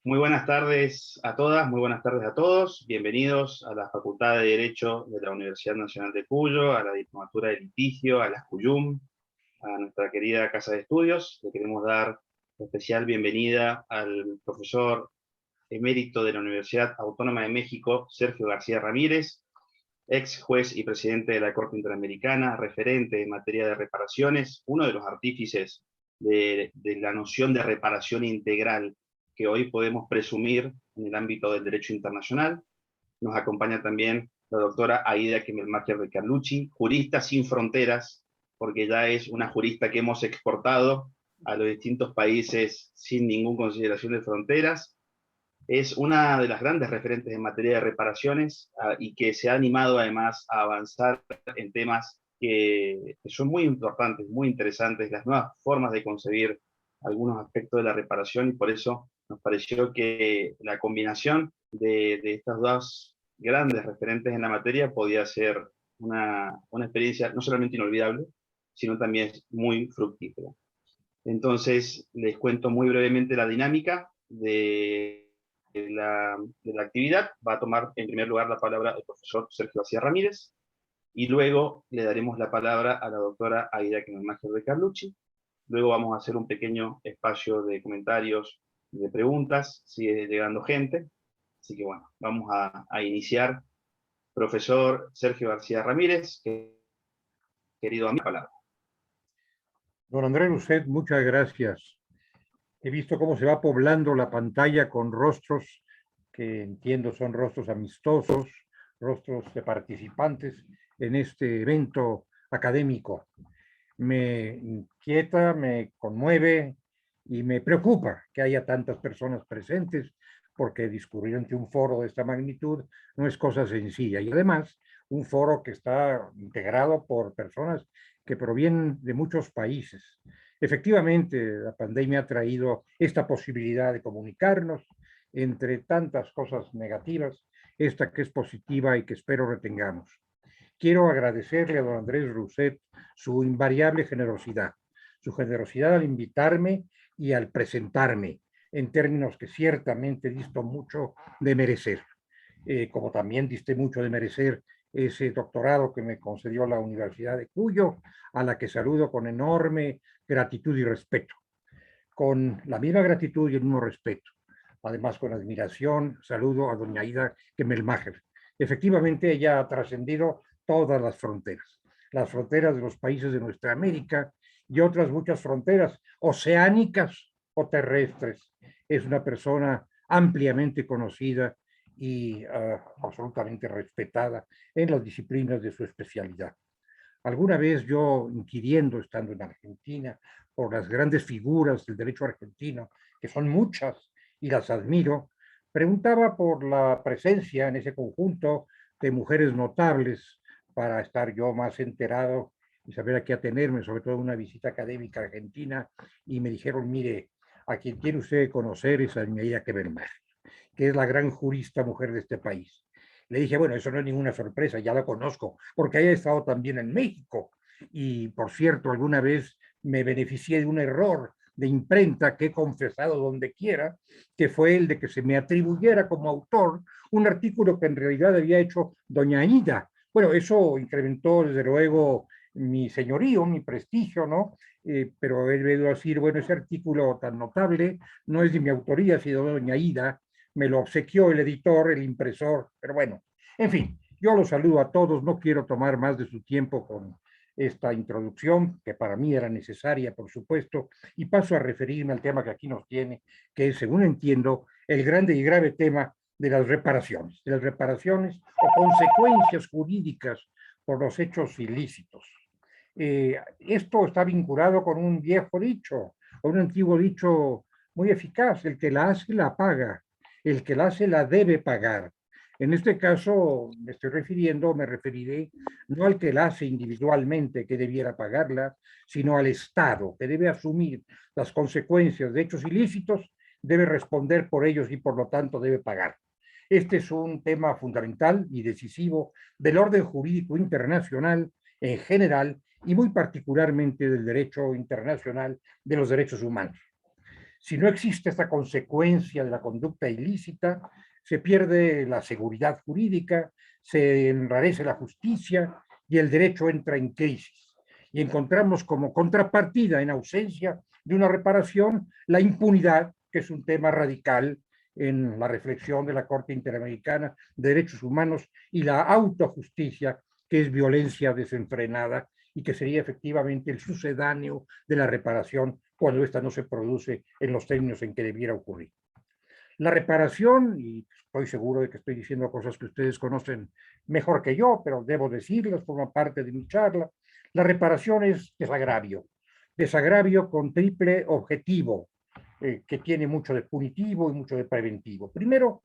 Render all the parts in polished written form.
Muy buenas tardes a todas, muy buenas tardes a todos. Bienvenidos a la Facultad de Derecho de la Universidad Nacional de Cuyo, a la Diplomatura de Litigio, a la SCUYUM, a nuestra querida Casa de Estudios. Le queremos dar especial bienvenida al profesor emérito de la Universidad Autónoma de México, Sergio García Ramírez, ex juez y presidente de la Corte Interamericana, referente en materia de reparaciones, uno de los artífices de la noción de reparación integral que hoy podemos presumir en el ámbito del derecho internacional. Nos acompaña también la doctora Aida Kemelmacher de Carlucci, jurista sin fronteras, porque ya es una jurista que hemos exportado a los distintos países sin ninguna consideración de fronteras. Es una de las grandes referentes en materia de reparaciones y que se ha animado además a avanzar en temas que son muy importantes, muy interesantes, las nuevas formas de concebir algunos aspectos de la reparación, y por eso nos pareció que la combinación de estas dos grandes referentes en la materia podía ser una experiencia no solamente inolvidable, sino también muy fructífera. Entonces, les cuento muy brevemente la dinámica de la actividad. Va a tomar en primer lugar la palabra el profesor Sergio García Ramírez, y luego le daremos la palabra a la doctora Aida Kemelmacher de Carlucci. Luego vamos a hacer un pequeño espacio de comentarios y de preguntas, sigue llegando gente. Así que bueno, vamos a iniciar. Profesor Sergio García Ramírez, querido amigo, palabra. Don Andrés Rousset, muchas gracias. He visto cómo se va poblando la pantalla con rostros que entiendo son rostros amistosos, rostros de participantes en este evento académico. Me inquieta, me conmueve y me preocupa que haya tantas personas presentes, porque discurrir ante un foro de esta magnitud no es cosa sencilla. Y además, un foro que está integrado por personas que provienen de muchos países. Efectivamente, la pandemia ha traído esta posibilidad de comunicarnos entre tantas cosas negativas, esta que es positiva y que espero retengamos. Quiero agradecerle a don Andrés Rousset su invariable generosidad, su generosidad al invitarme y al presentarme en términos que ciertamente disto mucho de merecer, como también diste mucho de merecer ese doctorado que me concedió la Universidad de Cuyo, a la que saludo con enorme gratitud y respeto, con la misma gratitud y el mismo respeto. Además, con admiración, saludo a doña Aida Kemelmacher. Efectivamente, ella ha trascendido todas las fronteras de los países de nuestra América y otras muchas fronteras oceánicas o terrestres. Es una persona ampliamente conocida y absolutamente respetada en las disciplinas de su especialidad. Alguna vez yo, inquiriendo, estando en Argentina, por las grandes figuras del derecho argentino, que son muchas y las admiro, preguntaba por la presencia en ese conjunto de mujeres notables para estar yo más enterado y saber a qué atenerme, sobre todo en una visita académica a Argentina, y me dijeron, mire, a quien quiere usted conocer es a Aida Kemelmacher, que es la gran jurista mujer de este país. Le dije, bueno, eso no es ninguna sorpresa, ya la conozco, porque haya estado también en México. Y, por cierto, alguna vez me beneficié de un error de imprenta que he confesado donde quiera, que fue el de que se me atribuyera como autor un artículo que en realidad había hecho doña Aida. Bueno, eso incrementó, desde luego, mi señorío, mi prestigio, ¿no? Pero he debido decir, bueno, ese artículo tan notable no es de mi autoría, sino de doña Aida, me lo obsequió el editor, el impresor, pero bueno, en fin, yo los saludo a todos, no quiero tomar más de su tiempo con esta introducción, que para mí era necesaria, por supuesto, y paso a referirme al tema que aquí nos tiene, que es, según entiendo, el grande y grave tema de las reparaciones o consecuencias jurídicas por los hechos ilícitos. Esto está vinculado con un viejo dicho, o un antiguo dicho muy eficaz: el que la hace la paga, el que la hace la debe pagar. En este caso me referiré no al que la hace individualmente, que debiera pagarla, sino al Estado, que debe asumir las consecuencias de hechos ilícitos, debe responder por ellos y por lo tanto debe pagar. Este es un tema fundamental y decisivo del orden jurídico internacional en general y muy particularmente del derecho internacional de los derechos humanos. Si no existe esta consecuencia de la conducta ilícita, se pierde la seguridad jurídica, se enrarece la justicia y el derecho entra en crisis. Y encontramos como contrapartida, en ausencia de una reparación, la impunidad, que es un tema radical en la reflexión de la Corte Interamericana de Derechos Humanos, y la autojusticia, que es violencia desenfrenada y que sería efectivamente el sucedáneo de la reparación cuando ésta no se produce en los términos en que debiera ocurrir. La reparación, y estoy seguro de que estoy diciendo cosas que ustedes conocen mejor que yo, pero debo decirlas, forma parte de mi charla, la reparación es desagravio, desagravio con triple objetivo, que tiene mucho de punitivo y mucho de preventivo. Primero,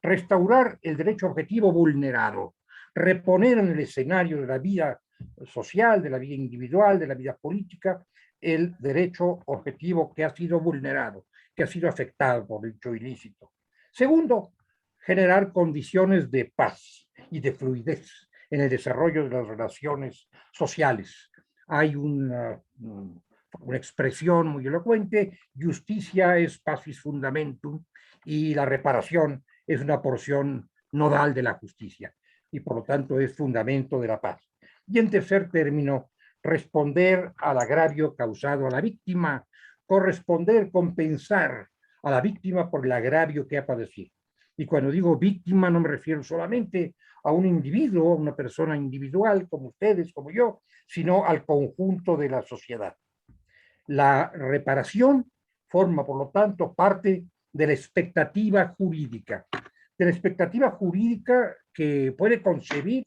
restaurar el derecho objetivo vulnerado, reponer en el escenario de la vida social, de la vida individual, de la vida política, el derecho objetivo que ha sido vulnerado, que ha sido afectado por el hecho ilícito. Segundo, generar condiciones de paz y de fluidez en el desarrollo de las relaciones sociales. Hay una expresión muy elocuente: justicia es pacis fundamentum, y la reparación es una porción nodal de la justicia y por lo tanto es fundamento de la paz. Y en tercer término, responder al agravio causado a la víctima, corresponder, compensar a la víctima por el agravio que ha padecido. Y cuando digo víctima no me refiero solamente a un individuo, a una persona individual como ustedes, como yo, sino al conjunto de la sociedad. La reparación forma, por lo tanto, parte de la expectativa jurídica, que puede concebir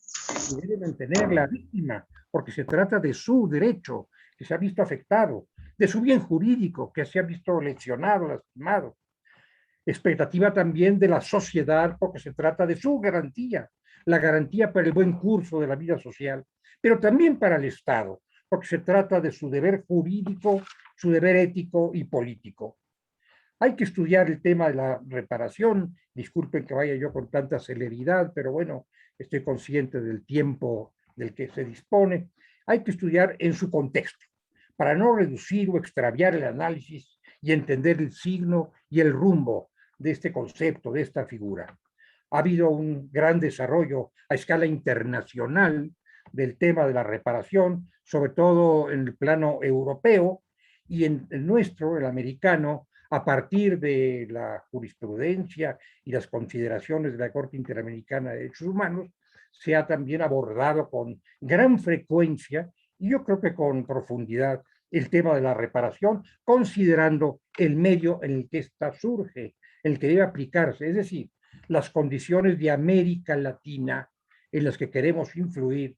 y debe mantener la víctima, porque se trata de su derecho, que se ha visto afectado, de su bien jurídico, que se ha visto lesionado, lastimado. Expectativa también de la sociedad, porque se trata de su garantía, la garantía para el buen curso de la vida social, pero también para el Estado, porque se trata de su deber jurídico, su deber ético y político. Hay que estudiar el tema de la reparación. Disculpen que vaya yo con tanta celeridad, pero bueno, estoy consciente del tiempo del que se dispone. Hay que estudiar en su contexto, para no reducir o extraviar el análisis y entender el signo y el rumbo de este concepto, de esta figura. Ha habido un gran desarrollo a escala internacional del tema de la reparación, sobre todo en el plano europeo, y en el nuestro, el americano, a partir de la jurisprudencia y las consideraciones de la Corte Interamericana de Derechos Humanos, se ha también abordado con gran frecuencia y yo creo que con profundidad el tema de la reparación, considerando el medio en el que ésta surge, el que debe aplicarse, es decir, las condiciones de América Latina en las que queremos influir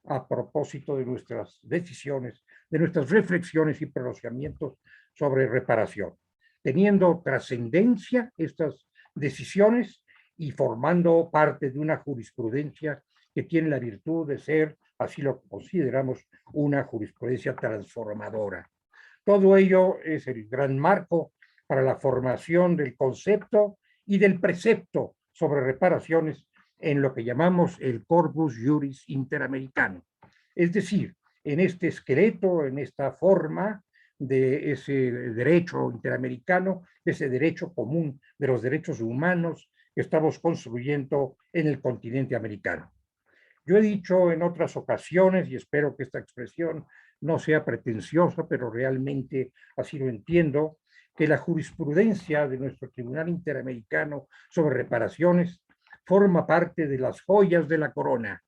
a propósito de nuestras decisiones, de nuestras reflexiones y pronunciamientos sobre reparación, teniendo trascendencia estas decisiones y formando parte de una jurisprudencia que tiene la virtud de ser, así lo consideramos, una jurisprudencia transformadora. Todo ello es el gran marco para la formación del concepto y del precepto sobre reparaciones en lo que llamamos el Corpus Juris Interamericano. Es decir, en este esqueleto, en esta forma de ese derecho interamericano, de ese derecho común de los derechos humanos que estamos construyendo en el continente americano. Yo he dicho en otras ocasiones, y espero que esta expresión no sea pretenciosa, pero realmente así lo entiendo, que la jurisprudencia de nuestro Tribunal Interamericano sobre reparaciones forma parte de las joyas de la corona.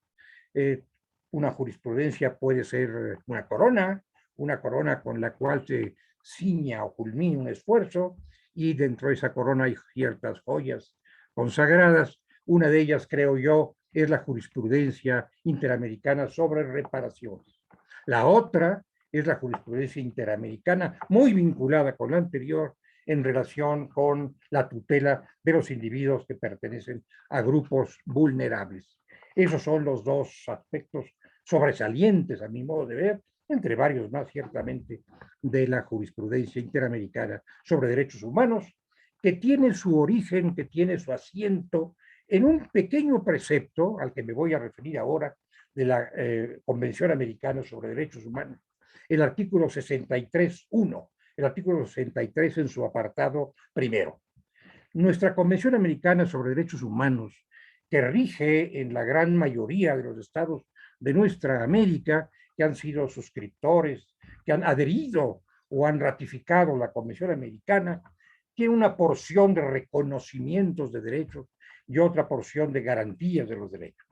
Una jurisprudencia puede ser una corona con la cual se ciña o culmina un esfuerzo, y dentro de esa corona hay ciertas joyas consagradas. Una de ellas, creo yo, es la jurisprudencia interamericana sobre reparaciones. La otra es la jurisprudencia interamericana, muy vinculada con la anterior, en relación con la tutela de los individuos que pertenecen a grupos vulnerables. Esos son los dos aspectos sobresalientes, a mi modo de ver, entre varios más, ciertamente, de la jurisprudencia interamericana sobre derechos humanos, que tiene su origen, que tiene su asiento en un pequeño precepto al que me voy a referir ahora de la Convención Americana sobre Derechos Humanos, el artículo 63.1, el artículo 63 en su apartado primero. Nuestra Convención Americana sobre Derechos Humanos, que rige en la gran mayoría de los estados de nuestra América, que han sido suscriptores, que han adherido o han ratificado la Convención Americana, tiene una porción de reconocimientos de derechos y otra porción de garantías de los derechos.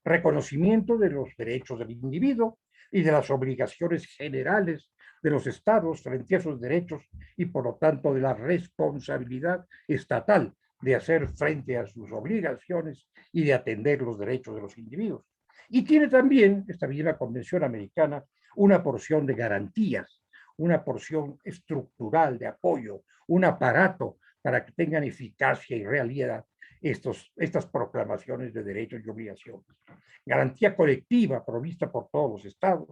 Reconocimiento de los derechos del individuo y de las obligaciones generales de los estados frente a esos derechos y por lo tanto de la responsabilidad estatal de hacer frente a sus obligaciones y de atender los derechos de los individuos. Y tiene también, esta misma Convención Americana, una porción de garantías, una porción estructural de apoyo, un aparato para que tengan eficacia y realidad estas proclamaciones de derechos y obligaciones. Garantía colectiva provista por todos los estados,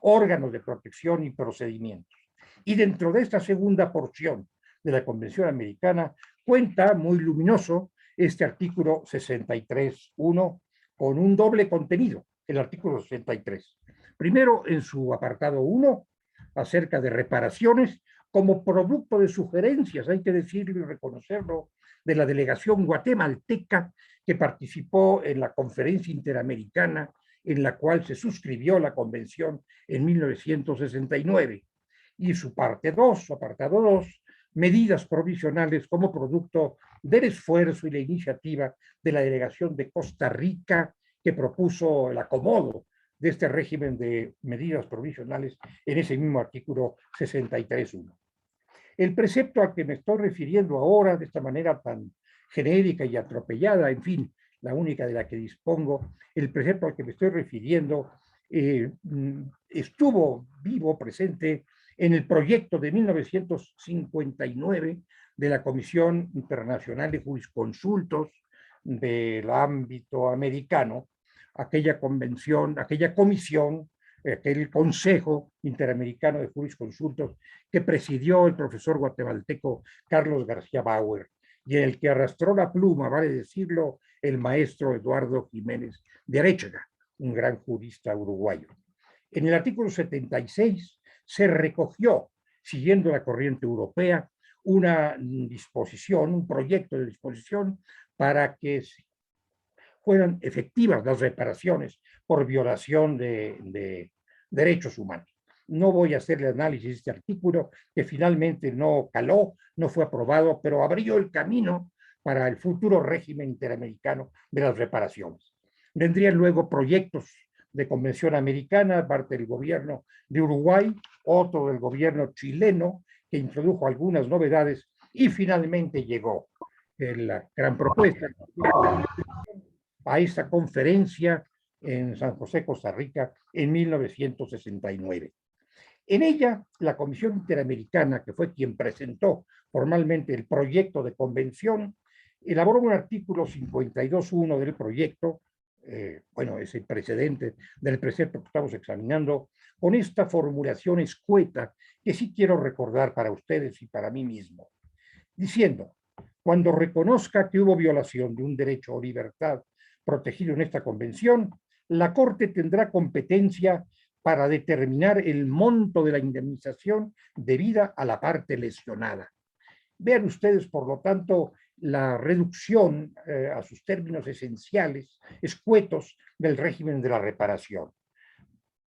órganos de protección y procedimientos. Y dentro de esta segunda porción de la Convención Americana cuenta muy luminoso este artículo 63.1 con un doble contenido, el artículo 63. Primero, en su apartado 1, acerca de reparaciones como producto de sugerencias, hay que decirlo y reconocerlo, de la delegación guatemalteca que participó en la Conferencia Interamericana en la cual se suscribió la convención en 1969. Y su parte 2, su apartado 2, medidas provisionales como producto del esfuerzo y la iniciativa de la delegación de Costa Rica que propuso el acomodo de este régimen de medidas provisionales en ese mismo artículo 63.1. El precepto al que me estoy refiriendo ahora, de esta manera tan genérica y atropellada, en fin, la única de la que dispongo, el precepto al que me estoy refiriendo estuvo vivo, presente en el proyecto de 1959 de la Comisión Internacional de Jurisconsultos del ámbito americano, aquella convención, aquella comisión, aquel Consejo Interamericano de Jurisconsultos que presidió el profesor guatemalteco Carlos García Bauer y en el que arrastró la pluma, vale decirlo, el maestro Eduardo Jiménez de Aréchaga, un gran jurista uruguayo. En el artículo 76 se recogió, siguiendo la corriente europea, una disposición, un proyecto de disposición para que fueran efectivas las reparaciones por violación de derechos humanos. No voy a hacerle análisis de este artículo que finalmente no caló, no fue aprobado, pero abrió el camino para el futuro régimen interamericano de las reparaciones. Vendrían luego proyectos de convención americana, parte del gobierno de Uruguay, otro del gobierno chileno, que introdujo algunas novedades y finalmente llegó la gran propuesta a esta conferencia en San José, Costa Rica, en 1969. En ella, la Comisión Interamericana, que fue quien presentó formalmente el proyecto de convención, elaboró un artículo 52.1 del proyecto, bueno, es el precedente del precepto que estamos examinando, con esta formulación escueta que sí quiero recordar para ustedes y para mí mismo, diciendo, cuando reconozca que hubo violación de un derecho o libertad protegido en esta convención, la Corte tendrá competencia para determinar el monto de la indemnización debida a la parte lesionada. Vean ustedes, por lo tanto, la reducción a sus términos esenciales, escuetos, del régimen de la reparación.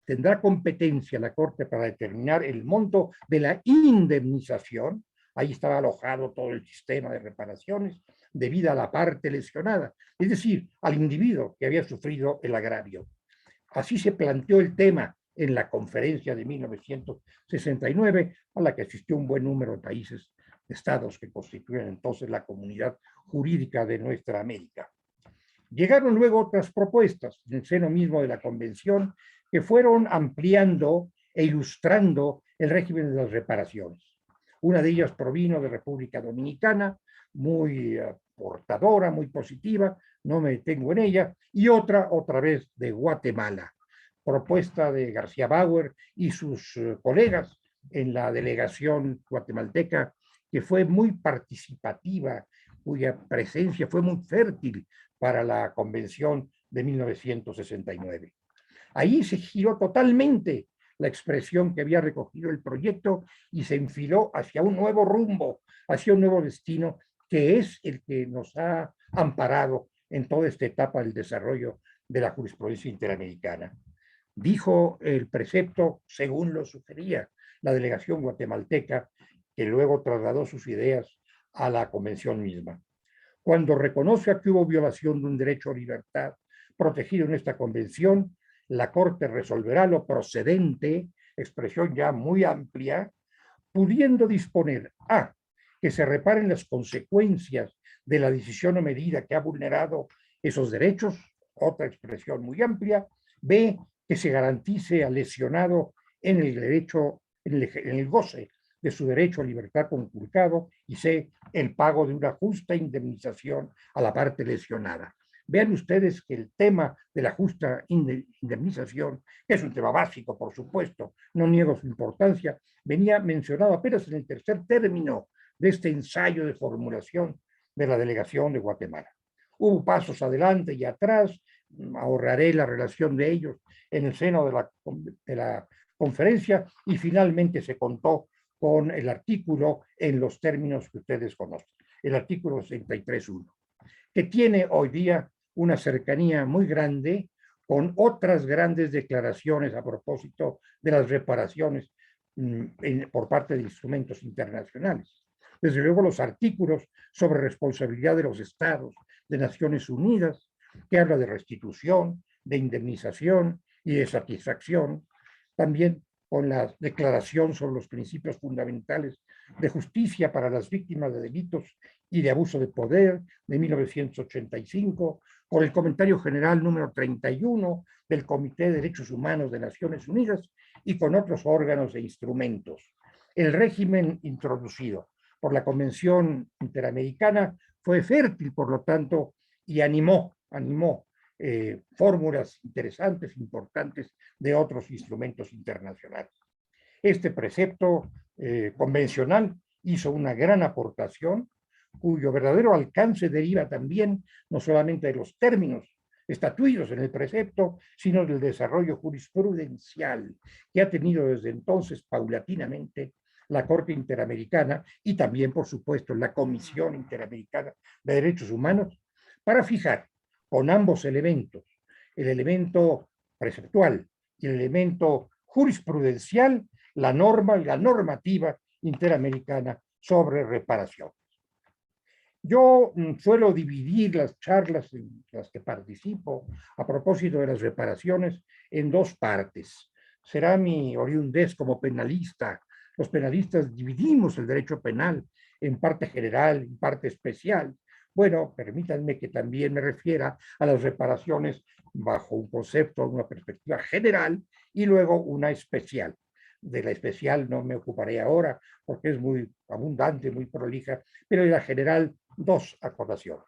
Tendrá competencia la Corte para determinar el monto de la indemnización, ahí estaba alojado todo el sistema de reparaciones, debido a la parte lesionada, es decir, al individuo que había sufrido el agravio. Así se planteó el tema en la conferencia de 1969, a la que asistió un buen número de países, de estados que constituyen entonces la comunidad jurídica de nuestra América. Llegaron luego otras propuestas en el seno mismo de la convención que fueron ampliando e ilustrando el régimen de las reparaciones. Una de ellas provino de República Dominicana, muy portadora, muy positiva, no me detengo en ella, y otra vez de Guatemala, propuesta de García Bauer y sus colegas en la delegación guatemalteca, que fue muy participativa, cuya presencia fue muy fértil para la convención de 1969. Ahí se giró totalmente la expresión que había recogido el proyecto y se enfiló hacia un nuevo rumbo, hacia un nuevo destino, que es el que nos ha amparado en toda esta etapa del desarrollo de la jurisprudencia interamericana. Dijo el precepto, según lo sugería la delegación guatemalteca, que luego trasladó sus ideas a la convención misma. Cuando reconoce que hubo violación de un derecho a libertad protegido en esta convención, la Corte resolverá lo procedente, expresión ya muy amplia, pudiendo disponer a que se reparen las consecuencias de la decisión o medida que ha vulnerado esos derechos, otra expresión muy amplia, b, que se garantice al lesionado en el derecho, en el goce de su derecho a libertad conculcado, y c, el pago de una justa indemnización a la parte lesionada. Vean ustedes que el tema de la justa indemnización, que es un tema básico, por supuesto, no niego su importancia, venía mencionado apenas en el tercer término de este ensayo de formulación de la delegación de Guatemala. Hubo pasos adelante y atrás, ahorraré la relación de ellos en el seno de la conferencia, y finalmente se contó con el artículo en los términos que ustedes conocen, el artículo 63.1, que tiene hoy día una cercanía muy grande con otras grandes declaraciones a propósito de las reparaciones por parte de instrumentos internacionales. Desde luego los artículos sobre responsabilidad de los estados de Naciones Unidas, que habla de restitución, de indemnización y de satisfacción, también con la Declaración sobre los Principios Fundamentales de Justicia para las Víctimas de Delitos y de Abuso de Poder de 1985, con el Comentario General número 31 del Comité de Derechos Humanos de Naciones Unidas y con otros órganos e instrumentos. El régimen introducido por la Convención Interamericana fue fértil, por lo tanto, y animó fórmulas interesantes, importantes de otros instrumentos internacionales. Este precepto convencional hizo una gran aportación, cuyo verdadero alcance deriva también no solamente de los términos estatuidos en el precepto, sino del desarrollo jurisprudencial que ha tenido desde entonces paulatinamente la Corte Interamericana y también, por supuesto, la Comisión Interamericana de Derechos Humanos, para fijar con ambos elementos, el elemento preceptual y el elemento jurisprudencial, la norma y la normativa interamericana sobre reparación. Yo suelo dividir las charlas en las que participo a propósito de las reparaciones en dos partes. Será mi oriundez como penalista. Los penalistas dividimos el derecho penal en parte general y parte especial. Bueno, permítanme que también me refiera a las reparaciones bajo un concepto, una perspectiva general y luego una especial. De la especial no me ocuparé ahora porque es muy abundante, muy prolija, pero de la general dos acotaciones.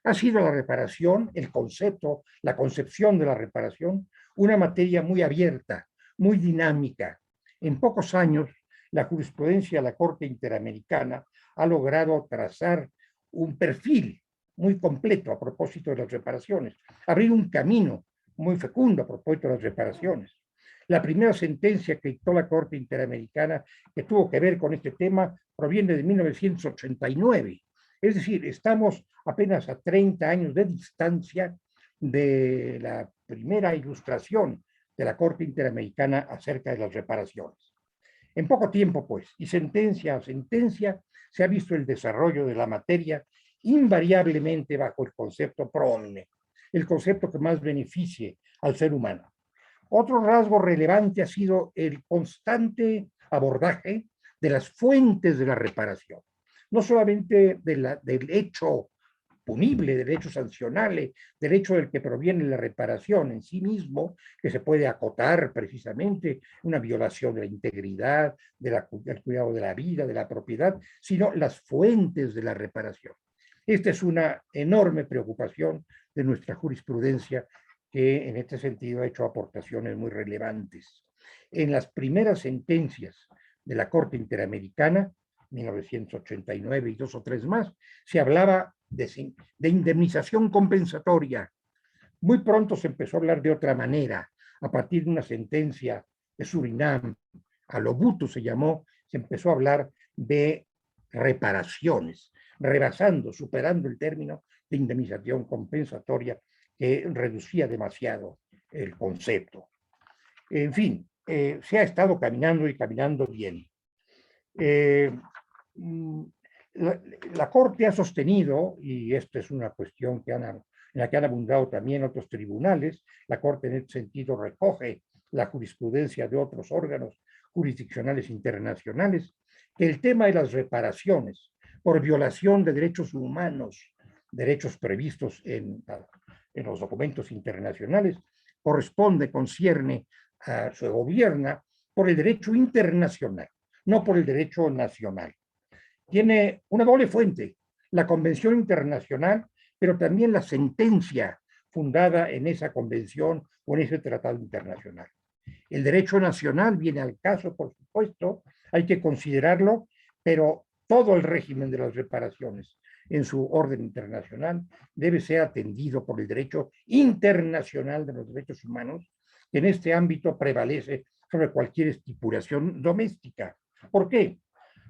Ha sido la reparación, el concepto, la concepción de la reparación, una materia muy abierta, muy dinámica. En pocos años, la jurisprudencia de la Corte Interamericana ha logrado trazar un perfil muy completo a propósito de las reparaciones, abrir un camino muy fecundo a propósito de las reparaciones. La primera sentencia que dictó la Corte Interamericana que tuvo que ver con este tema proviene de 1989. Es decir, estamos apenas a 30 años de distancia de la primera ilustración de la Corte Interamericana acerca de las reparaciones. En poco tiempo, pues, y sentencia a sentencia, se ha visto el desarrollo de la materia invariablemente bajo el concepto pro omne, el concepto que más beneficie al ser humano. Otro rasgo relevante ha sido el constante abordaje de las fuentes de la reparación, no solamente del hecho punible, del hecho sancionable, del hecho del que proviene la reparación en sí mismo, que se puede acotar precisamente una violación de la integridad, del cuidado de la vida, de la propiedad, sino las fuentes de la reparación. Esta es una enorme preocupación de nuestra jurisprudencia, que en este sentido ha hecho aportaciones muy relevantes. En las primeras sentencias de la Corte Interamericana, 1989 y dos o tres más, se hablaba de indemnización compensatoria. Muy pronto se empezó a hablar de otra manera, a partir de una sentencia de Surinam, a Mobutu se llamó, se empezó a hablar de reparaciones, rebasando, superando el término de indemnización compensatoria que reducía demasiado el concepto. En fin, se ha estado caminando y caminando bien. La Corte ha sostenido, y esta es una cuestión en la que han abundado también otros tribunales, la Corte en este sentido recoge la jurisprudencia de otros órganos jurisdiccionales internacionales, que el tema de las reparaciones por violación de derechos humanos, derechos previstos en los documentos internacionales, concierne, se gobierna por el derecho internacional, no por el derecho nacional. Tiene una doble fuente, la Convención Internacional, pero también la sentencia fundada en esa convención o en ese tratado internacional. El derecho nacional viene al caso, por supuesto, hay que considerarlo, pero todo el régimen de las reparaciones en su orden internacional debe ser atendido por el derecho internacional de los derechos humanos, que en este ámbito prevalece sobre cualquier estipulación doméstica. ¿Por qué?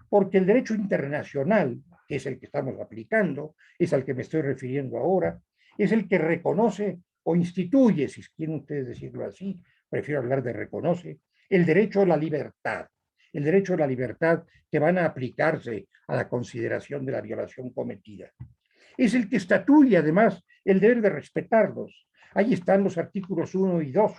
Porque el derecho internacional, que es el que estamos aplicando, es al que me estoy refiriendo ahora, es el que reconoce o instituye, si quieren ustedes decirlo así, prefiero hablar de reconoce, el derecho a la libertad. El derecho a la libertad que van a aplicarse a la consideración de la violación cometida. Es el que estatuye, además, el deber de respetarlos. Ahí están los artículos 1 y 2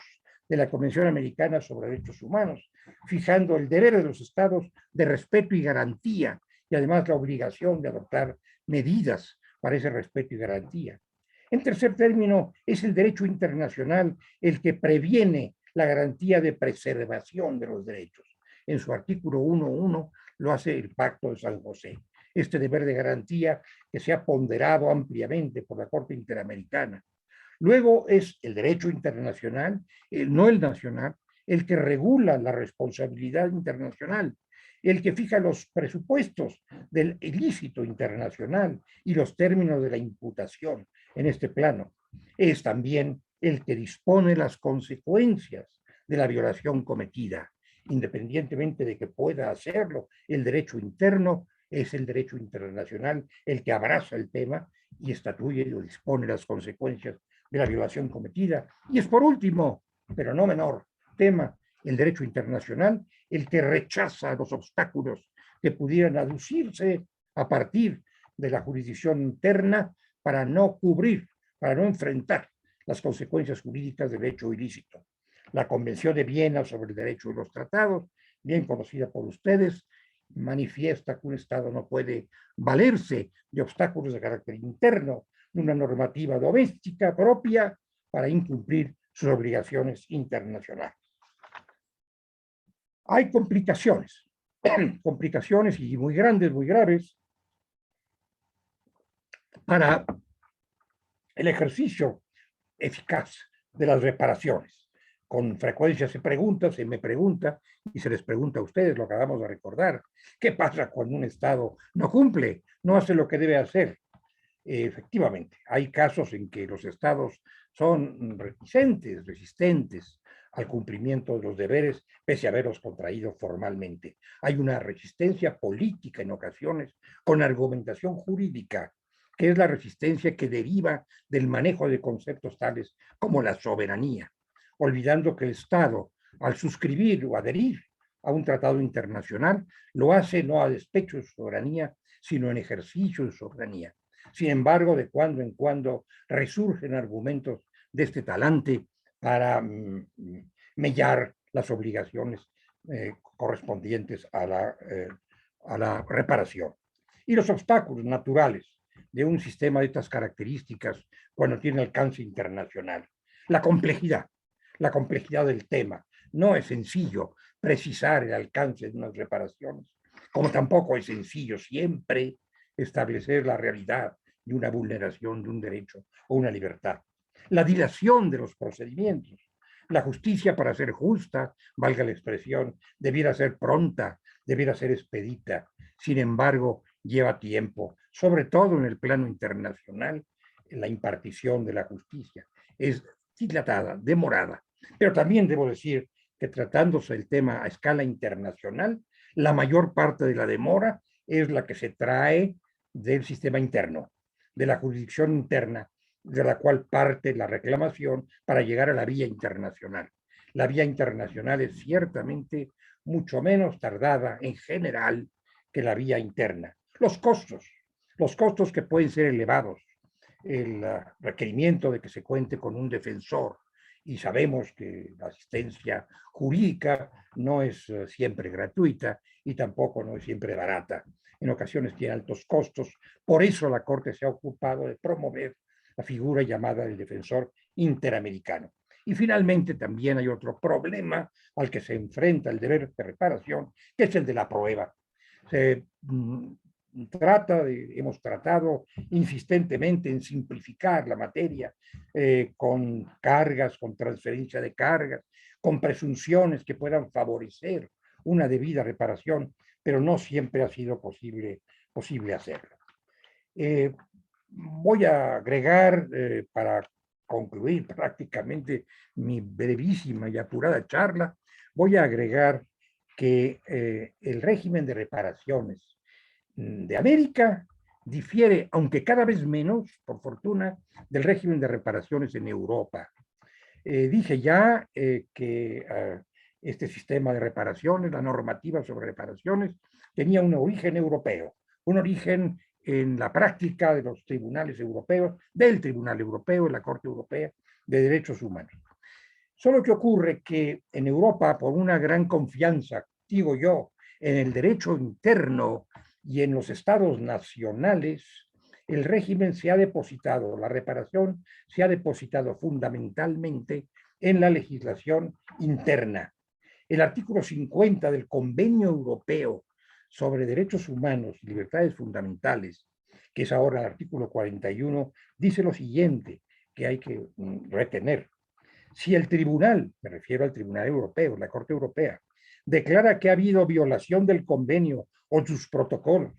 de la Convención Americana sobre Derechos Humanos, fijando el deber de los estados de respeto y garantía, y además la obligación de adoptar medidas para ese respeto y garantía. En tercer término, es el derecho internacional el que previene la garantía de preservación de los derechos. En su artículo 1.1 lo hace el Pacto de San José. Este deber de garantía que se ha ponderado ampliamente por la Corte Interamericana. Luego es el derecho internacional, no el nacional, el que regula la responsabilidad internacional, el que fija los presupuestos del ilícito internacional y los términos de la imputación en este plano. Es también el que dispone las consecuencias de la violación cometida, independientemente de que pueda hacerlo. El derecho interno es el derecho internacional el que abraza el tema y estatuye o dispone las consecuencias de la violación cometida. Y es por último, pero no menor tema, el derecho internacional, el que rechaza los obstáculos que pudieran aducirse a partir de la jurisdicción interna para no cubrir, para no enfrentar las consecuencias jurídicas del hecho ilícito. La Convención de Viena sobre el Derecho de los Tratados, bien conocida por ustedes, manifiesta que un Estado no puede valerse de obstáculos de carácter interno, de una normativa doméstica propia para incumplir sus obligaciones internacionales. Hay complicaciones, complicaciones y muy grandes, muy graves, para el ejercicio eficaz de las reparaciones. Con frecuencia se me pregunta, y se les pregunta a ustedes, lo acabamos de recordar, ¿qué pasa cuando un Estado no cumple, no hace lo que debe hacer? Efectivamente, hay casos en que los Estados son reticentes, resistentes al cumplimiento de los deberes, pese a haberlos contraído formalmente. Hay una resistencia política en ocasiones con argumentación jurídica, que es la resistencia que deriva del manejo de conceptos tales como la soberanía, olvidando que el Estado, al suscribir o adherir a un tratado internacional, lo hace no a despecho de su soberanía, sino en ejercicio de su soberanía. Sin embargo, de cuando en cuando resurgen argumentos de este talante para mellar las obligaciones correspondientes a la reparación. Y los obstáculos naturales de un sistema de estas características cuando tiene alcance internacional. La complejidad del tema. No es sencillo precisar el alcance de unas reparaciones, como tampoco es sencillo siempre establecer la realidad de una vulneración de un derecho o una libertad. La dilación de los procedimientos. La justicia, para ser justa, valga la expresión, debiera ser pronta, debiera ser expedita. Sin embargo, lleva tiempo, sobre todo en el plano internacional, la impartición de la justicia es dilatada, demorada. Pero también debo decir que tratándose el tema a escala internacional, la mayor parte de la demora es la que se trae del sistema interno, de la jurisdicción interna, de la cual parte la reclamación para llegar a la vía internacional. La vía internacional es ciertamente mucho menos tardada en general que la vía interna. Los costos que pueden ser elevados, el requerimiento de que se cuente con un defensor, y sabemos que la asistencia jurídica no es siempre gratuita y tampoco no es siempre barata. En ocasiones tiene altos costos. Por eso la Corte se ha ocupado de promover la figura llamada del defensor interamericano. Y finalmente también hay otro problema al que se enfrenta el deber de reparación, que es el de la prueba. Se hemos tratado insistentemente en simplificar la materia con cargas, con transferencia de cargas, con presunciones que puedan favorecer una debida reparación, pero no siempre ha sido posible hacerlo. Voy a agregar, para concluir prácticamente mi brevísima y apurada charla, voy a agregar que el régimen de reparaciones de América difiere, aunque cada vez menos, por fortuna, del régimen de reparaciones en Europa. Dije ya que este sistema de reparaciones, la normativa sobre reparaciones, tenía un origen europeo, un origen en la práctica de los tribunales europeos, del Tribunal Europeo, la Corte Europea de Derechos Humanos. Solo que ocurre que en Europa, por una gran confianza, digo yo, en el derecho interno y en los estados nacionales, el régimen se ha depositado, la reparación se ha depositado fundamentalmente en la legislación interna. El artículo 50 del Convenio Europeo sobre Derechos Humanos y Libertades Fundamentales, que es ahora el artículo 41, dice lo siguiente, que hay que retener. Si el tribunal, me refiero al Tribunal Europeo, la Corte Europea, declara que ha habido violación del convenio o sus protocolos,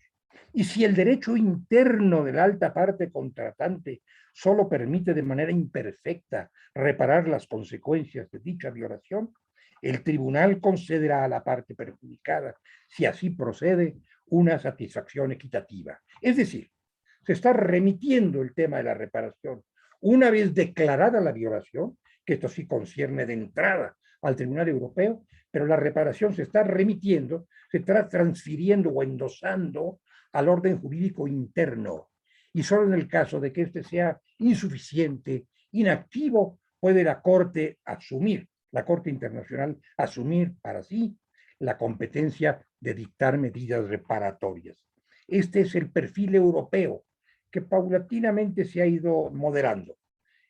y si el derecho interno de la alta parte contratante solo permite de manera imperfecta reparar las consecuencias de dicha violación, el tribunal concederá a la parte perjudicada, si así procede, una satisfacción equitativa. Es decir, se está remitiendo el tema de la reparación. Una vez declarada la violación, que esto sí concierne de entrada al Tribunal Europeo, pero la reparación se está remitiendo, se está transfiriendo o endosando al orden jurídico interno. Y solo en el caso de que este sea insuficiente, inactivo, puede la Corte asumir, la Corte Internacional asumir para sí la competencia de dictar medidas reparatorias. Este es el perfil europeo que paulatinamente se ha ido moderando.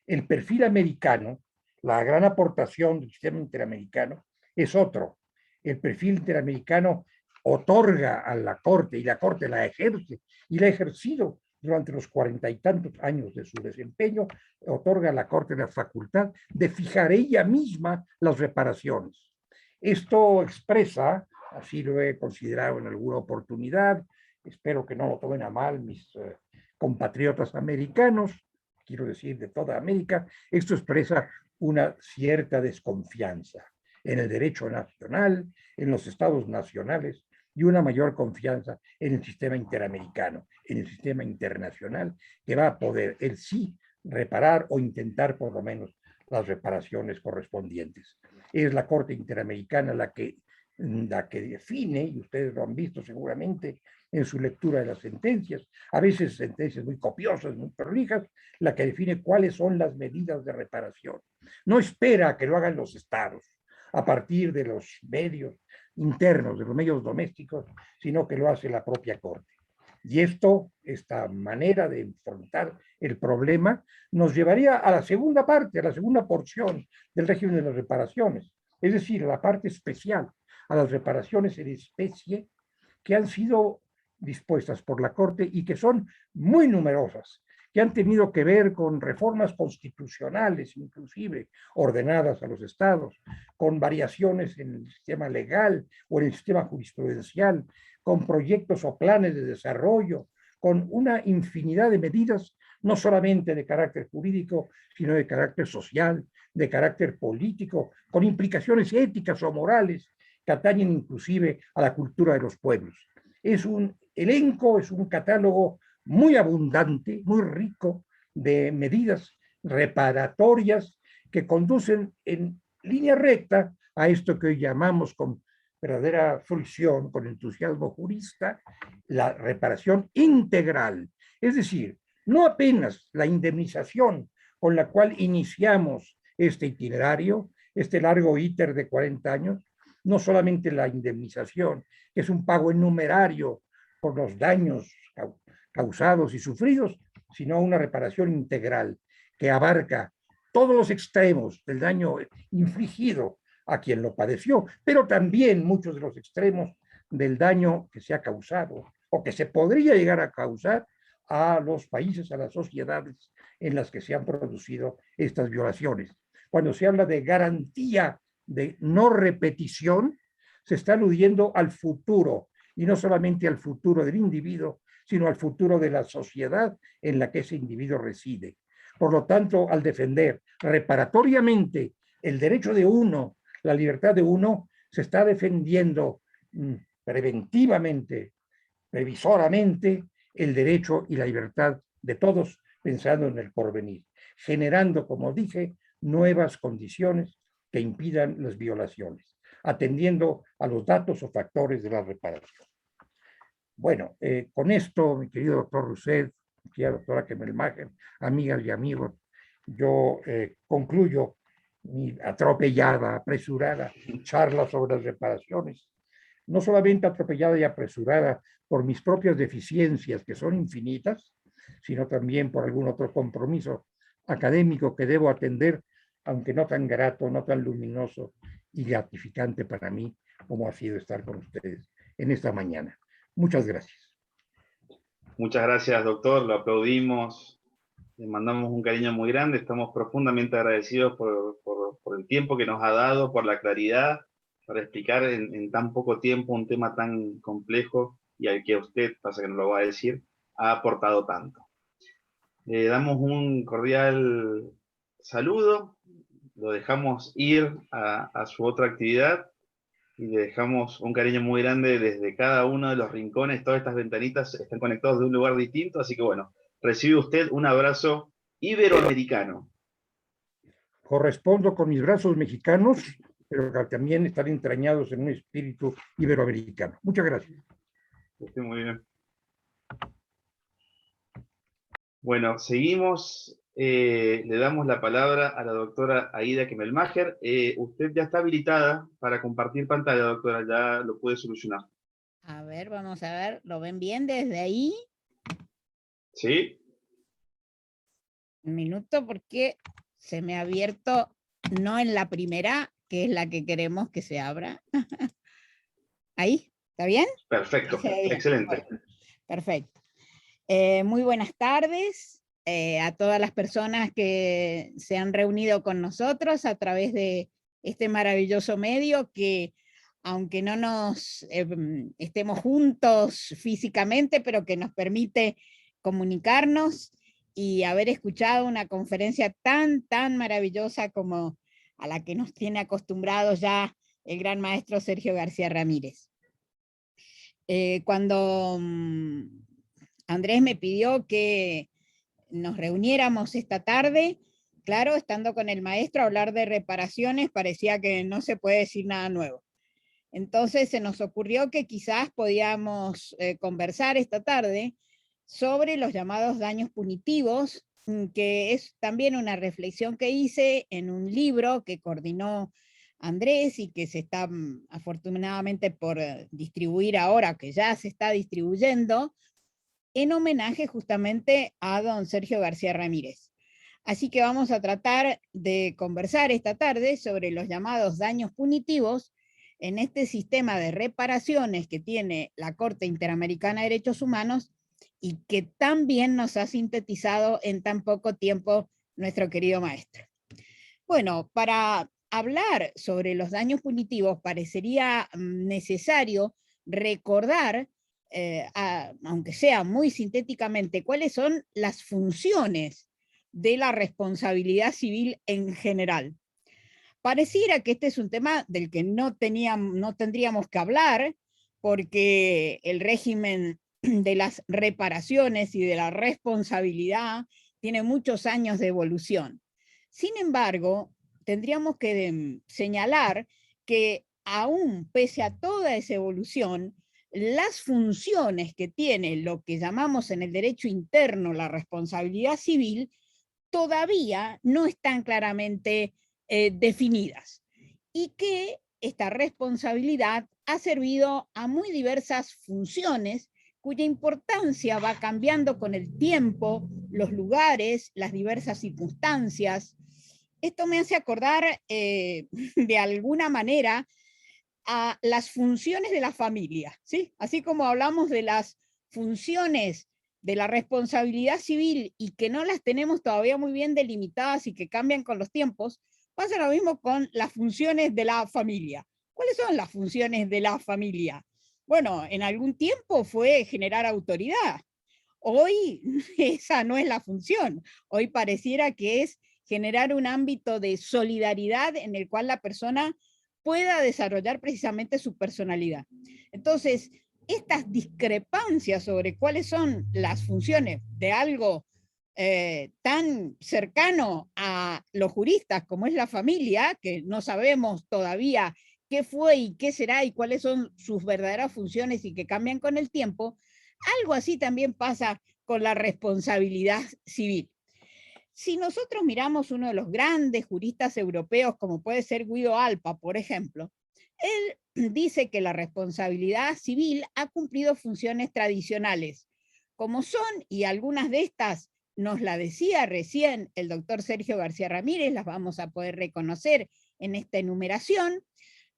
El perfil americano, la gran aportación del sistema interamericano, es otro. El perfil interamericano otorga a la Corte, y la Corte la ejerce, y la ha ejercido durante los 40 y tantos años de su desempeño, otorga a la Corte la facultad de fijar ella misma las reparaciones. Esto expresa, así lo he considerado en alguna oportunidad, espero que no lo tomen a mal mis compatriotas americanos, quiero decir de toda América, esto expresa una cierta desconfianza en el derecho nacional, en los estados nacionales, y una mayor confianza en el sistema interamericano, en el sistema internacional, que va a poder, él sí, reparar o intentar por lo menos las reparaciones correspondientes. Es la Corte Interamericana la que define, y ustedes lo han visto seguramente en su lectura de las sentencias, a veces sentencias muy copiosas, muy prolijas, la que define cuáles son las medidas de reparación. No espera que lo hagan los estados a partir de los medios internos, de los medios domésticos, sino que lo hace la propia Corte. Y esta manera de enfrentar el problema nos llevaría a la segunda parte, a la segunda porción del régimen de las reparaciones, es decir, a la parte especial, a las reparaciones en especie que han sido dispuestas por la Corte y que son muy numerosas, que han tenido que ver con reformas constitucionales, inclusive ordenadas a los estados, con variaciones en el sistema legal o en el sistema jurisprudencial, con proyectos o planes de desarrollo, con una infinidad de medidas, no solamente de carácter jurídico, sino de carácter social, de carácter político, con implicaciones éticas o morales que atañen inclusive a la cultura de los pueblos. Es un elenco, es un catálogo muy abundante, muy rico de medidas reparatorias que conducen en línea recta a esto que hoy llamamos con verdadera fruición, con entusiasmo jurista, la reparación integral. Es decir, no apenas la indemnización con la cual iniciamos este itinerario, este largo íter de 40 años, no solamente la indemnización, que es un pago en numerario por los daños causados y sufridos, sino una reparación integral que abarca todos los extremos del daño infligido a quien lo padeció, pero también muchos de los extremos del daño que se ha causado o que se podría llegar a causar a los países, a las sociedades en las que se han producido estas violaciones. Cuando se habla de garantía de no repetición, se está aludiendo al futuro, y no solamente al futuro del individuo, sino al futuro de la sociedad en la que ese individuo reside. Por lo tanto, al defender reparatoriamente el derecho de uno, la libertad de uno, se está defendiendo preventivamente, previsoramente, el derecho y la libertad de todos, pensando en el porvenir, generando, como dije, nuevas condiciones que impidan las violaciones, atendiendo a los datos o factores de la reparación. Bueno, con esto, mi querido doctor Rousset, querida doctora Kemelmacher, amigas y amigos, yo concluyo mi atropellada, apresurada charla sobre las reparaciones, no solamente atropellada y apresurada por mis propias deficiencias, que son infinitas, sino también por algún otro compromiso académico que debo atender, aunque no tan grato, no tan luminoso y gratificante para mí como ha sido estar con ustedes en esta mañana. Muchas gracias. Muchas gracias, doctor. Lo aplaudimos. Le mandamos un cariño muy grande. Estamos profundamente agradecidos por el tiempo que nos ha dado, por la claridad, para explicar en tan poco tiempo un tema tan complejo y al que usted, pasa que no lo va a decir, ha aportado tanto. Le damos un cordial saludo, lo dejamos ir a su otra actividad y le dejamos un cariño muy grande desde cada uno de los rincones. Todas estas ventanitas están conectadas de un lugar distinto, así que bueno, recibe usted un abrazo iberoamericano. Correspondo con mis brazos mexicanos, pero que también están entrañados en un espíritu iberoamericano. Muchas gracias. Esté muy bien. Bueno, seguimos. Le damos la palabra a la doctora Aida Kemelmacher. Usted ya está habilitada para compartir pantalla, doctora, ya lo puede solucionar. A ver, vamos a ver, ¿lo ven bien desde ahí? ¿Sí? Un minuto porque se me ha abierto, no en la primera, que es la que queremos que se abra. Ahí, ¿está bien? Perfecto, Bien. excelente. Bueno, perfecto. Muy buenas tardes a todas las personas que se han reunido con nosotros a través de este maravilloso medio que, aunque no nos estemos juntos físicamente, pero que nos permite comunicarnos y haber escuchado una conferencia tan maravillosa como a la que nos tiene acostumbrados ya el gran maestro Sergio García Ramírez. Cuando Andrés me pidió que nos reuniéramos esta tarde, claro, estando con el maestro a hablar de reparaciones, parecía que no se puede decir nada nuevo. Entonces se nos ocurrió que quizás podíamos conversar esta tarde sobre los llamados daños punitivos, que es también una reflexión que hice en un libro que coordinó Andrés y que se está afortunadamente por distribuir ahora, que ya se está distribuyendo, en homenaje justamente a don Sergio García Ramírez. Así que vamos a tratar de conversar esta tarde sobre los llamados daños punitivos en este sistema de reparaciones que tiene la Corte Interamericana de Derechos Humanos y que tan bien nos ha sintetizado en tan poco tiempo nuestro querido maestro. Bueno, para hablar sobre los daños punitivos parecería necesario recordar, aunque sea muy sintéticamente, cuáles son las funciones de la responsabilidad civil en general. Pareciera que este es un tema del que no tendríamos que hablar, porque el régimen de las reparaciones y de la responsabilidad tiene muchos años de evolución. Sin embargo, tendríamos que señalar que aún pese a toda esa evolución, las funciones que tiene lo que llamamos en el derecho interno la responsabilidad civil todavía no están claramente definidas, y que esta responsabilidad ha servido a muy diversas funciones cuya importancia va cambiando con el tiempo, los lugares, las diversas circunstancias. Esto me hace acordar de alguna manera a las funciones de la familia, ¿sí? Así como hablamos de las funciones de la responsabilidad civil y que no las tenemos todavía muy bien delimitadas y que cambian con los tiempos, pasa lo mismo con las funciones de la familia. ¿Cuáles son las funciones de la familia? Bueno, en algún tiempo fue generar autoridad. Hoy esa no es la función. Hoy pareciera que es generar un ámbito de solidaridad en el cual la persona pueda desarrollar precisamente su personalidad. Entonces, estas discrepancias sobre cuáles son las funciones de algo tan cercano a los juristas como es la familia, que no sabemos todavía qué fue y qué será y cuáles son sus verdaderas funciones y que cambian con el tiempo, algo así también pasa con la responsabilidad civil. Si nosotros miramos uno de los grandes juristas europeos, como puede ser Guido Alpa, por ejemplo, él dice que la responsabilidad civil ha cumplido funciones tradicionales, como son, y algunas de estas nos la decía recién el doctor Sergio García Ramírez, las vamos a poder reconocer en esta enumeración: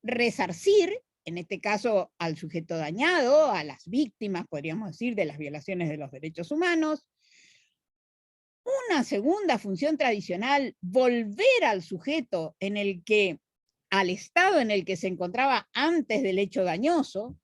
resarcir, en este caso al sujeto dañado, a las víctimas, podríamos decir, de las violaciones de los derechos humanos. Una segunda función tradicional, volver al sujeto al estado en el que se encontraba antes del hecho dañoso.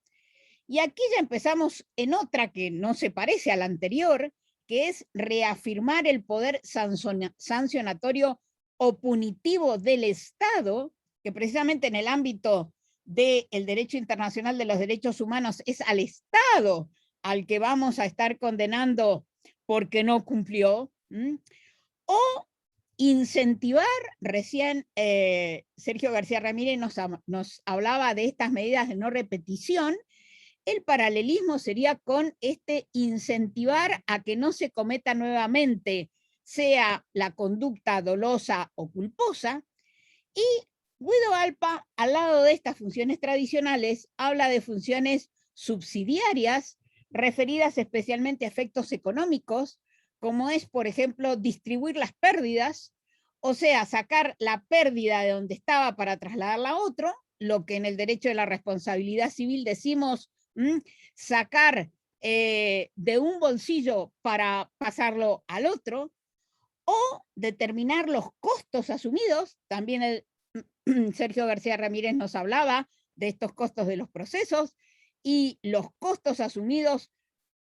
Y aquí ya empezamos en otra que no se parece a la anterior, que es reafirmar el poder sancionatorio o punitivo del Estado, que precisamente en el ámbito del derecho internacional de los derechos humanos es al Estado al que vamos a estar condenando porque no cumplió. O incentivar, recién Sergio García Ramírez nos hablaba de estas medidas de no repetición. El paralelismo sería con incentivar a que no se cometa nuevamente, sea la conducta dolosa o culposa. Y Guido Alpa, al lado de estas funciones tradicionales, habla de funciones subsidiarias referidas especialmente a efectos económicos, como es, por ejemplo, distribuir las pérdidas, o sea, sacar la pérdida de donde estaba para trasladarla a otro, lo que en el derecho de la responsabilidad civil decimos sacar de un bolsillo para pasarlo al otro, o determinar los costos asumidos. También Sergio García Ramírez nos hablaba de estos costos de los procesos y los costos asumidos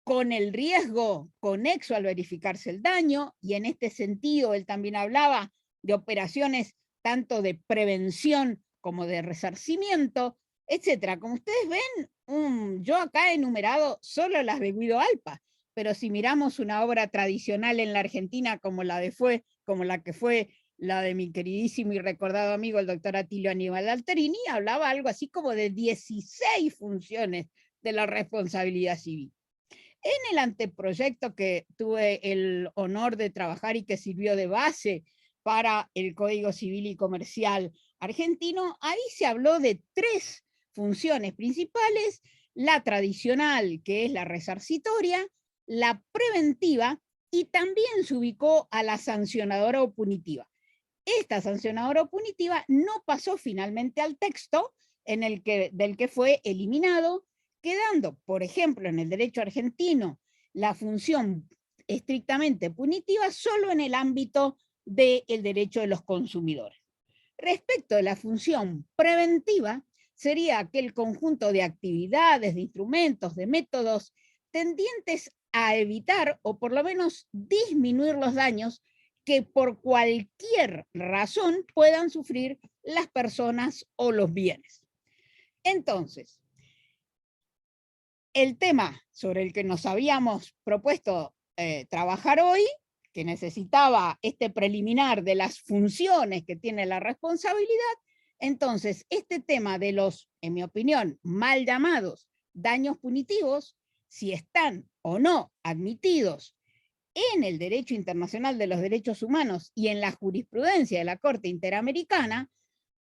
con el riesgo conexo al verificarse el daño, y en este sentido él también hablaba de operaciones tanto de prevención como de resarcimiento, etcétera. Como ustedes ven, yo acá he enumerado solo las de Guido Alpa, pero si miramos una obra tradicional en la Argentina como la que fue la de mi queridísimo y recordado amigo el doctor Atilio Aníbal Alterini, hablaba algo así como de 16 funciones de la responsabilidad civil. En el anteproyecto que tuve el honor de trabajar y que sirvió de base para el Código Civil y Comercial argentino, ahí se habló de 3 funciones principales: la tradicional, que es la resarcitoria, la preventiva, y también se ubicó a la sancionadora o punitiva. Esta sancionadora o punitiva no pasó finalmente al texto del que fue eliminado, quedando, por ejemplo, en el derecho argentino, la función estrictamente punitiva solo en el ámbito del derecho de los consumidores. Respecto de la función preventiva, sería aquel conjunto de actividades, de instrumentos, de métodos tendientes a evitar o por lo menos disminuir los daños que por cualquier razón puedan sufrir las personas o los bienes. Entonces, el tema sobre el que nos habíamos propuesto trabajar hoy, que necesitaba este preliminar de las funciones que tiene la responsabilidad, entonces este tema de los, en mi opinión, mal llamados daños punitivos, si están o no admitidos en el derecho internacional de los derechos humanos y en la jurisprudencia de la Corte Interamericana,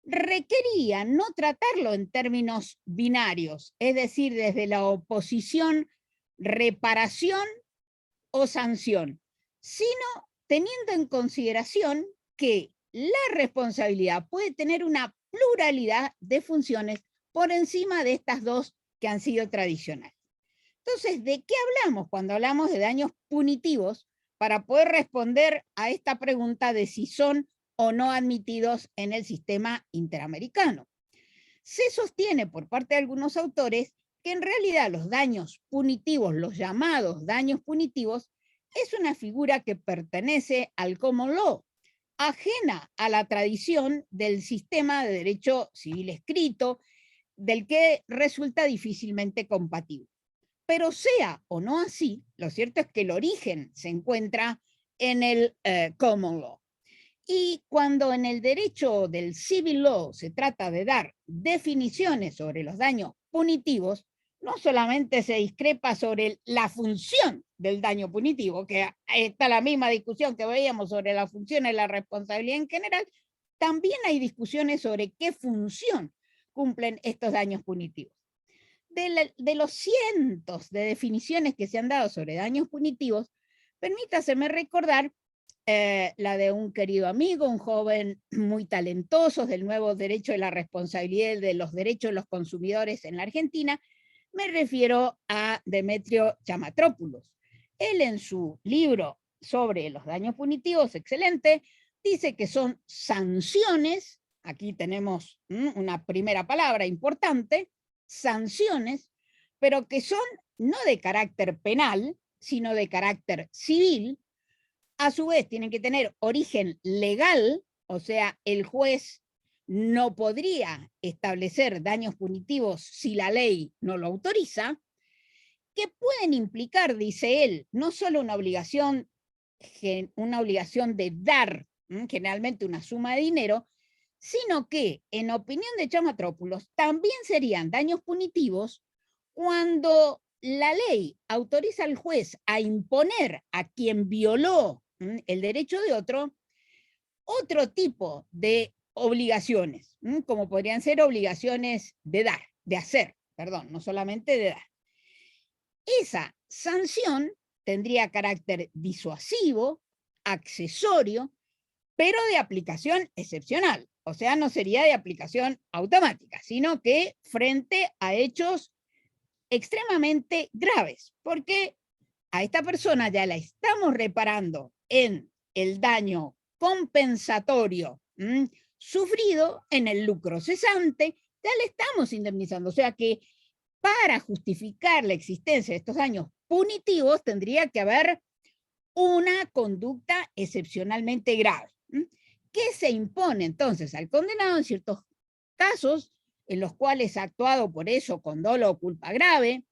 requería no tratarlo en términos binarios, es decir, desde la oposición, reparación o sanción, sino teniendo en consideración que la responsabilidad puede tener una pluralidad de funciones por encima de estas dos que han sido tradicionales. Entonces, ¿de qué hablamos cuando hablamos de daños punitivos para poder responder a esta pregunta de si son o no admitidos en el sistema interamericano? Se sostiene por parte de algunos autores que en realidad los daños punitivos, los llamados daños punitivos, es una figura que pertenece al common law, ajena a la tradición del sistema de derecho civil escrito, del que resulta difícilmente compatible. Pero sea o no así, lo cierto es que el origen se encuentra en el common law. Y cuando en el derecho del civil law se trata de dar definiciones sobre los daños punitivos, no solamente se discrepa sobre la función del daño punitivo, que está la misma discusión que veíamos sobre la función y la responsabilidad en general, también hay discusiones sobre qué función cumplen estos daños punitivos. De los cientos de definiciones que se han dado sobre daños punitivos, permítaseme recordar la de un querido amigo, un joven muy talentoso del nuevo derecho de la responsabilidad de los derechos de los consumidores en la Argentina. Me refiero a Demetrio Chamatrópulos. Él en su libro sobre los daños punitivos, excelente, dice que son sanciones, aquí tenemos una primera palabra importante, sanciones, pero que son no de carácter penal, sino de carácter civil. A su vez tienen que tener origen legal, o sea, el juez no podría establecer daños punitivos si la ley no lo autoriza, que pueden implicar, dice él, no solo una obligación de dar, generalmente una suma de dinero, sino que, en opinión de Chamatrópulos, también serían daños punitivos cuando la ley autoriza al juez a imponer a quien violó el derecho de otro tipo de obligaciones, como podrían ser obligaciones de dar, de hacer, perdón, no solamente de dar. Esa sanción tendría carácter disuasivo, accesorio, pero de aplicación excepcional. O sea, no sería de aplicación automática, sino que frente a hechos extremadamente graves, porque a esta persona ya la estamos reparando en el daño compensatorio sufrido, en el lucro cesante, ya le estamos indemnizando. O sea que para justificar la existencia de estos daños punitivos tendría que haber una conducta excepcionalmente grave. ¿Qué se impone entonces al condenado en ciertos casos en los cuales ha actuado por eso con dolo o culpa grave,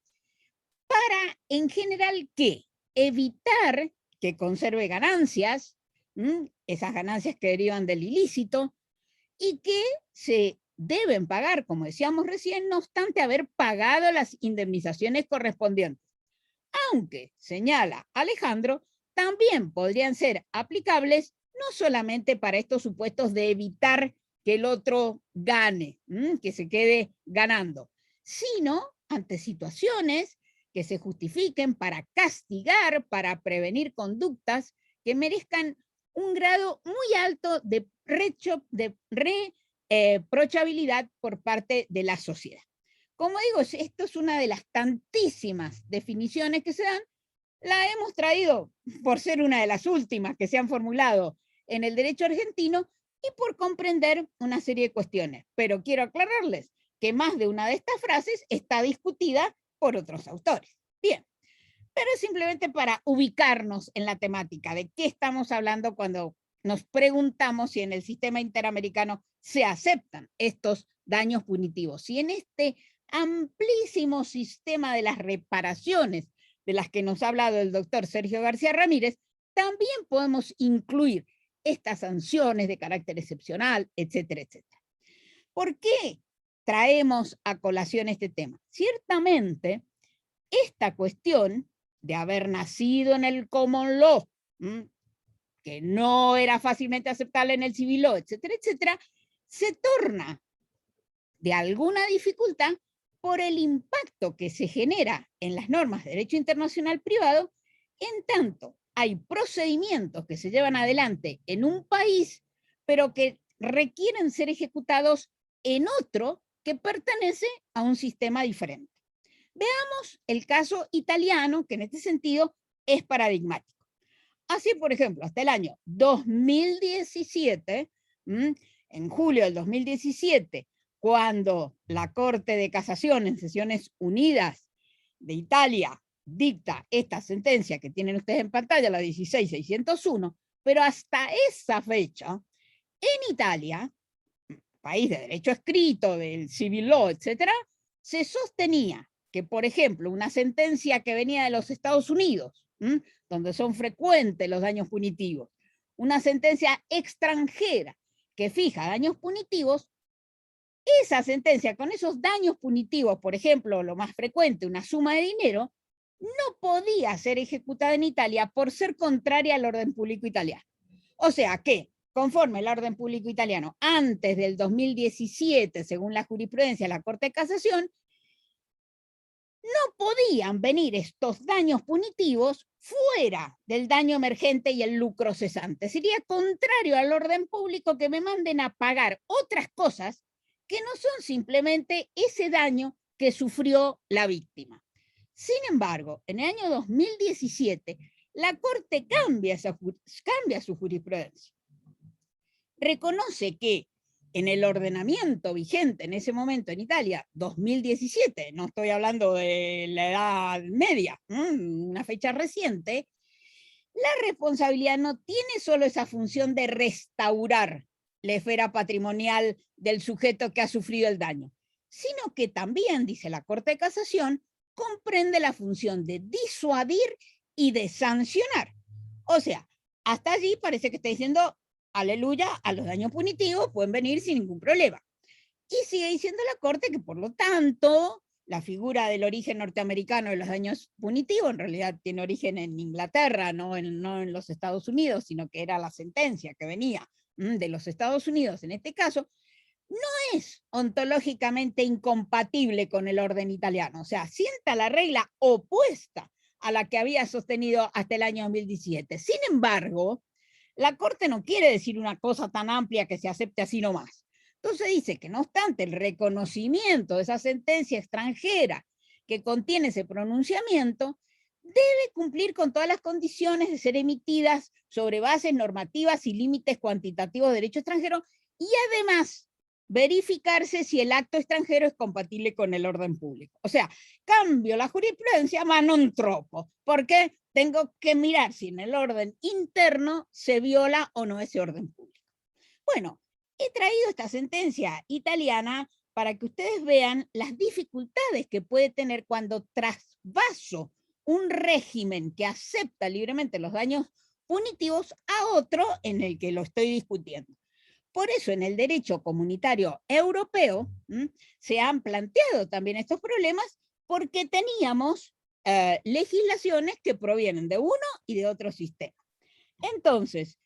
para en general ¿qué? Evitar que conserve ganancias, esas ganancias que derivan del ilícito, y que se deben pagar, como decíamos recién, no obstante haber pagado las indemnizaciones correspondientes. Aunque, señala Alejandro, también podrían ser aplicables no solamente para estos supuestos de evitar que el otro gane, que se quede ganando, sino ante situaciones que se justifiquen para castigar, para prevenir conductas que merezcan un grado muy alto de reprochabilidad por parte de la sociedad. Como digo, esto es una de las tantísimas definiciones que se dan. La hemos traído por ser una de las últimas que se han formulado en el derecho argentino y por comprender una serie de cuestiones. Pero quiero aclararles que más de una de estas frases está discutida por otros autores. Bien, pero es simplemente para ubicarnos en la temática de qué estamos hablando cuando nos preguntamos si en el sistema interamericano se aceptan estos daños punitivos. Si en este amplísimo sistema de las reparaciones de las que nos ha hablado el doctor Sergio García Ramírez, también podemos incluir estas sanciones de carácter excepcional, etcétera, etcétera. ¿Por qué traemos a colación este tema? Ciertamente, esta cuestión de haber nacido en el common law, que no era fácilmente aceptable en el civil law, etcétera, etcétera, se torna de alguna dificultad por el impacto que se genera en las normas de derecho internacional privado, en tanto hay procedimientos que se llevan adelante en un país, pero que requieren ser ejecutados en otro que pertenece a un sistema diferente. Veamos el caso italiano, que en este sentido es paradigmático. Así, por ejemplo, hasta el año 2017, en julio del 2017, cuando la Corte de Casación en Sesiones Unidas de Italia dicta esta sentencia que tienen ustedes en pantalla, la 16.601, pero hasta esa fecha, en Italia, país de derecho escrito, del civil law, etcétera, se sostenía que, por ejemplo, una sentencia que venía de los Estados Unidos, donde son frecuentes los daños punitivos, una sentencia extranjera que fija daños punitivos, esa sentencia con esos daños punitivos, por ejemplo, lo más frecuente, una suma de dinero, no podía ser ejecutada en Italia por ser contraria al orden público italiano. O sea que, conforme el orden público italiano, antes del 2017, según la jurisprudencia de la Corte de Casación, no podían venir estos daños punitivos fuera del daño emergente y el lucro cesante. Sería contrario al orden público que me manden a pagar otras cosas que no son simplemente ese daño que sufrió la víctima. Sin embargo, en el año 2017, la Corte cambia su jurisprudencia. Reconoce que en el ordenamiento vigente en ese momento en Italia, 2017, no estoy hablando de la Edad Media, una fecha reciente, la responsabilidad no tiene solo esa función de restaurar la esfera patrimonial del sujeto que ha sufrido el daño, sino que también, dice la Corte de Casación, comprende la función de disuadir y de sancionar. O sea, hasta allí parece que está diciendo, aleluya, a los daños punitivos pueden venir sin ningún problema. Y sigue diciendo la Corte que, por lo tanto, la figura del origen norteamericano de los daños punitivos en realidad tiene origen en Inglaterra, no en los Estados Unidos, sino que era la sentencia que venía de los Estados Unidos en este caso, no es ontológicamente incompatible con el orden italiano. O sea, sienta la regla opuesta a la que había sostenido hasta el año 2017. Sin embargo, la Corte no quiere decir una cosa tan amplia que se acepte así nomás. Entonces dice que no obstante el reconocimiento de esa sentencia extranjera que contiene ese pronunciamiento, debe cumplir con todas las condiciones de ser emitidas sobre bases normativas y límites cuantitativos de derecho extranjero y además verificarse si el acto extranjero es compatible con el orden público. O sea, cambio la jurisprudencia ma non troppo, porque tengo que mirar si en el orden interno se viola o no ese orden público. Bueno, he traído esta sentencia italiana para que ustedes vean las dificultades que puede tener cuando trasvaso un régimen que acepta libremente los daños punitivos a otro en el que lo estoy discutiendo. Por eso en el derecho comunitario europeo se han planteado también estos problemas porque teníamos legislaciones que provienen de uno y de otro sistema. Entonces,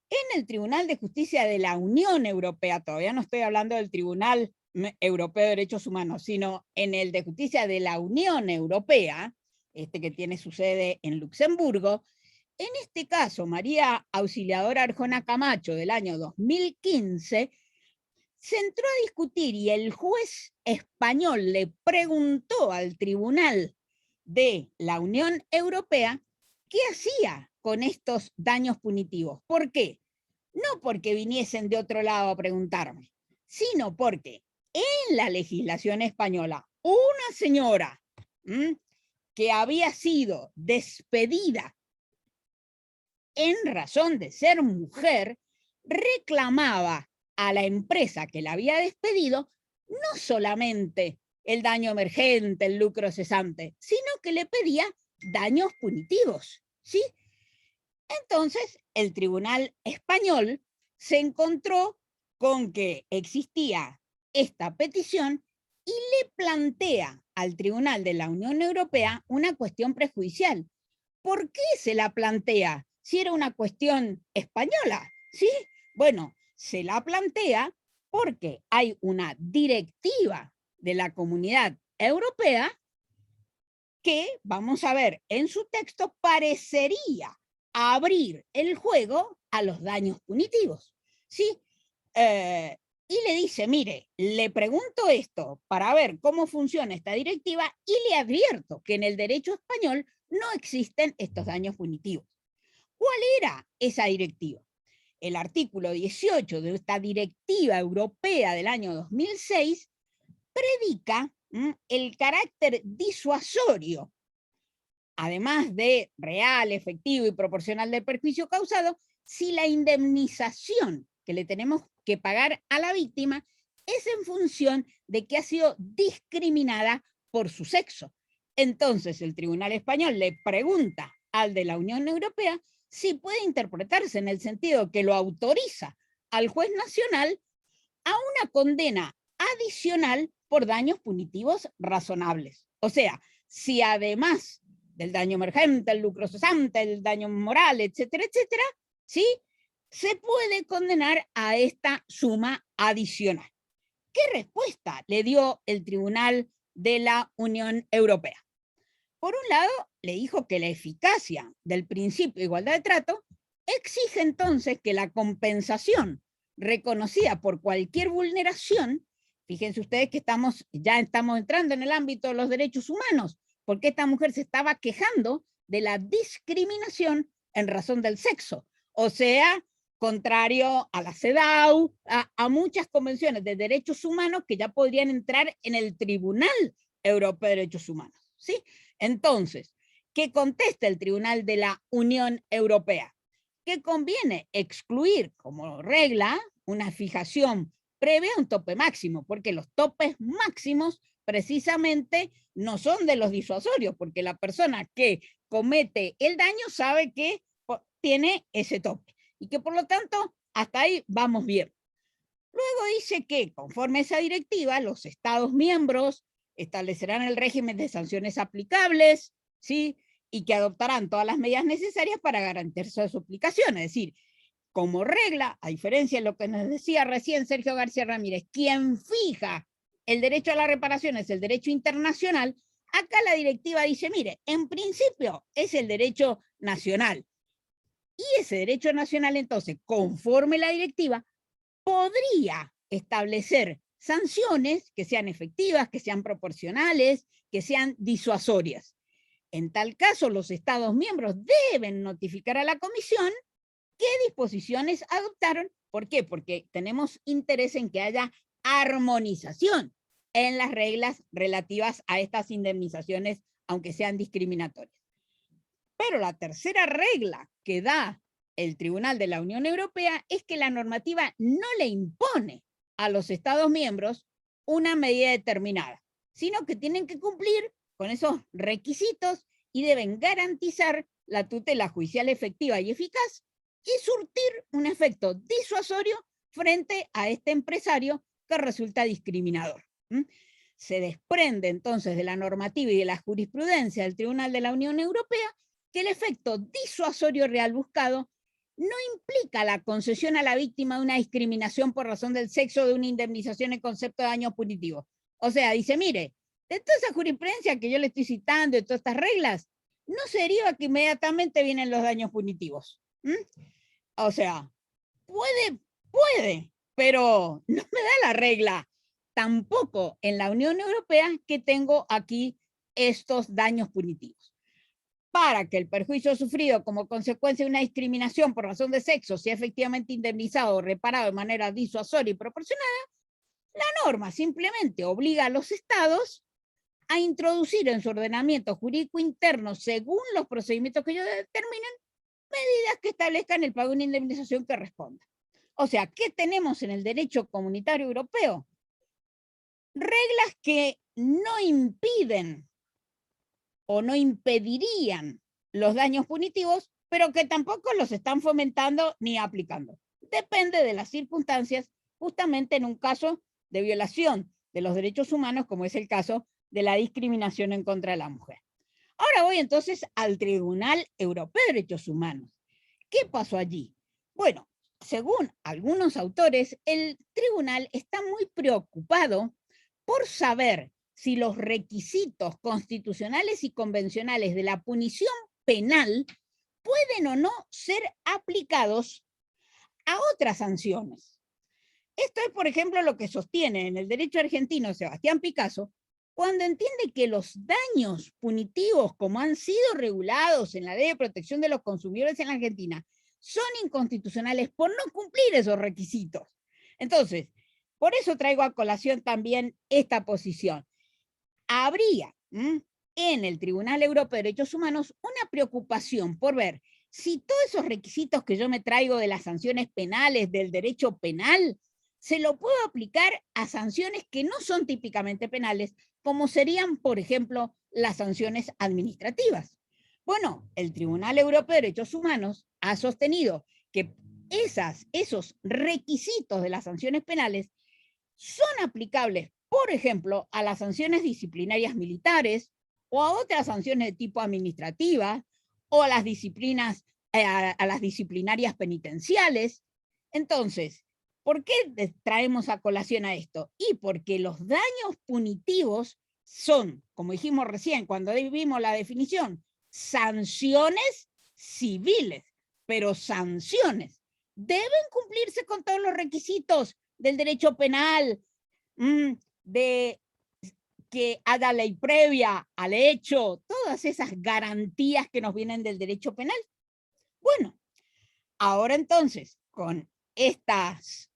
en el Tribunal de Justicia de la Unión Europea, todavía no estoy hablando del Tribunal Europeo de Derechos Humanos, sino en el de Justicia de la Unión Europea, este que tiene su sede en Luxemburgo, en este caso, María Auxiliadora Arjona Camacho, del año 2015, se entró a discutir y el juez español le preguntó al Tribunal de la Unión Europea qué hacía con estos daños punitivos. ¿Por qué? No porque viniesen de otro lado a preguntarme, sino porque en la legislación española, una señora que había sido despedida en razón de ser mujer, reclamaba a la empresa que la había despedido no solamente el daño emergente, el lucro cesante, sino que le pedía daños punitivos, ¿sí? Entonces, el tribunal español se encontró con que existía esta petición y le plantea al Tribunal de la Unión Europea una cuestión prejudicial. ¿Por qué se la plantea si era una cuestión española? ¿Sí? Bueno, se la plantea porque hay una directiva de la Comunidad Europea que, vamos a ver, en su texto parecería abrir el juego a los daños punitivos, ¿sí? Y le dice, mire, le pregunto esto para ver cómo funciona esta directiva y le advierto que en el derecho español no existen estos daños punitivos. ¿Cuál era esa directiva? El artículo 18 de esta directiva europea del año 2006 predica el carácter disuasorio, además de real, efectivo y proporcional del perjuicio causado, si la indemnización que le tenemos que pagar a la víctima es en función de que ha sido discriminada por su sexo. Entonces el Tribunal Español le pregunta al de la Unión Europea si puede interpretarse en el sentido que lo autoriza al juez nacional a una condena adicional por daños punitivos razonables. O sea, si además del daño emergente, el lucro cesante, el daño moral, etcétera, etcétera, ¿sí? Se puede condenar a esta suma adicional. ¿Qué respuesta le dio el Tribunal de la Unión Europea? Por un lado, le dijo que la eficacia del principio de igualdad de trato exige entonces que la compensación reconocida por cualquier vulneración, fíjense ustedes que ya estamos entrando en el ámbito de los derechos humanos, porque esta mujer se estaba quejando de la discriminación en razón del sexo, o sea, contrario a la CEDAW, a muchas convenciones de derechos humanos que ya podrían entrar en el Tribunal Europeo de Derechos Humanos, ¿sí? Entonces, ¿qué contesta el Tribunal de la Unión Europea? Que conviene excluir como regla una fijación previa a un tope máximo, porque los topes máximos precisamente no son de los disuasorios, porque la persona que comete el daño sabe que tiene ese tope y que por lo tanto hasta ahí vamos bien. Luego dice que conforme a esa directiva los Estados miembros establecerán el régimen de sanciones aplicables, ¿sí? Y que adoptarán todas las medidas necesarias para garantizar su aplicación. Es decir, como regla, a diferencia de lo que nos decía recién Sergio García Ramírez, quien fija el derecho a la reparación es el derecho internacional, acá la directiva dice, mire, en principio es el derecho nacional. Y ese derecho nacional, entonces, conforme la directiva, podría establecer sanciones que sean efectivas, que sean proporcionales, que sean disuasorias. En tal caso, los Estados miembros deben notificar a la Comisión qué disposiciones adoptaron. ¿Por qué? Porque tenemos interés en que haya armonización en las reglas relativas a estas indemnizaciones, aunque sean discriminatorias. Pero la tercera regla que da el Tribunal de la Unión Europea es que la normativa no le impone a los Estados miembros una medida determinada, sino que tienen que cumplir con esos requisitos y deben garantizar la tutela judicial efectiva y eficaz y surtir un efecto disuasorio frente a este empresario que resulta discriminador. Se desprende entonces de la normativa y de la jurisprudencia del Tribunal de la Unión Europea que el efecto disuasorio real buscado no implica la concesión a la víctima de una discriminación por razón del sexo o de una indemnización en concepto de daño punitivo. O sea, dice, mire, de toda esa jurisprudencia que yo le estoy citando, de todas estas reglas, no se deriva que inmediatamente vienen los daños punitivos. O sea, puede, pero no me da la regla tampoco en la Unión Europea que tengo aquí estos daños punitivos. Para que el perjuicio sufrido como consecuencia de una discriminación por razón de sexo sea efectivamente indemnizado o reparado de manera disuasoria y proporcionada, la norma simplemente obliga a los estados a introducir en su ordenamiento jurídico interno, según los procedimientos que ellos determinen, medidas que establezcan el pago de una indemnización que responda. O sea, ¿qué tenemos en el derecho comunitario europeo? Reglas que no impiden o no impedirían los daños punitivos, pero que tampoco los están fomentando ni aplicando. Depende de las circunstancias, justamente en un caso de violación de los derechos humanos, como es el caso de la discriminación en contra de la mujer. Ahora voy entonces al Tribunal Europeo de Derechos Humanos. ¿Qué pasó allí? Bueno, según algunos autores, el tribunal está muy preocupado por saber si los requisitos constitucionales y convencionales de la punición penal pueden o no ser aplicados a otras sanciones. Esto es, por ejemplo, lo que sostiene en el derecho argentino Sebastián Picasso, cuando entiende que los daños punitivos, como han sido regulados en la Ley de Protección de los Consumidores en la Argentina, son inconstitucionales por no cumplir esos requisitos. Entonces, por eso traigo a colación también esta posición. Habría en el Tribunal Europeo de Derechos Humanos una preocupación por ver si todos esos requisitos que yo me traigo de las sanciones penales, del derecho penal, se lo puedo aplicar a sanciones que no son típicamente penales, como serían, por ejemplo, las sanciones administrativas. Bueno, el Tribunal Europeo de Derechos Humanos ha sostenido que esos requisitos de las sanciones penales son aplicables, por ejemplo, a las sanciones disciplinarias militares o a otras sanciones de tipo administrativa o a las disciplinas, a las disciplinarias penitenciales. Entonces, ¿por qué traemos a colación a esto? Y porque los daños punitivos son, como dijimos recién cuando vimos la definición, sanciones civiles, pero sanciones. Deben cumplirse con todos los requisitos del derecho penal, de que haga ley previa al hecho, todas esas garantías que nos vienen del derecho penal. Bueno, ahora entonces, con estas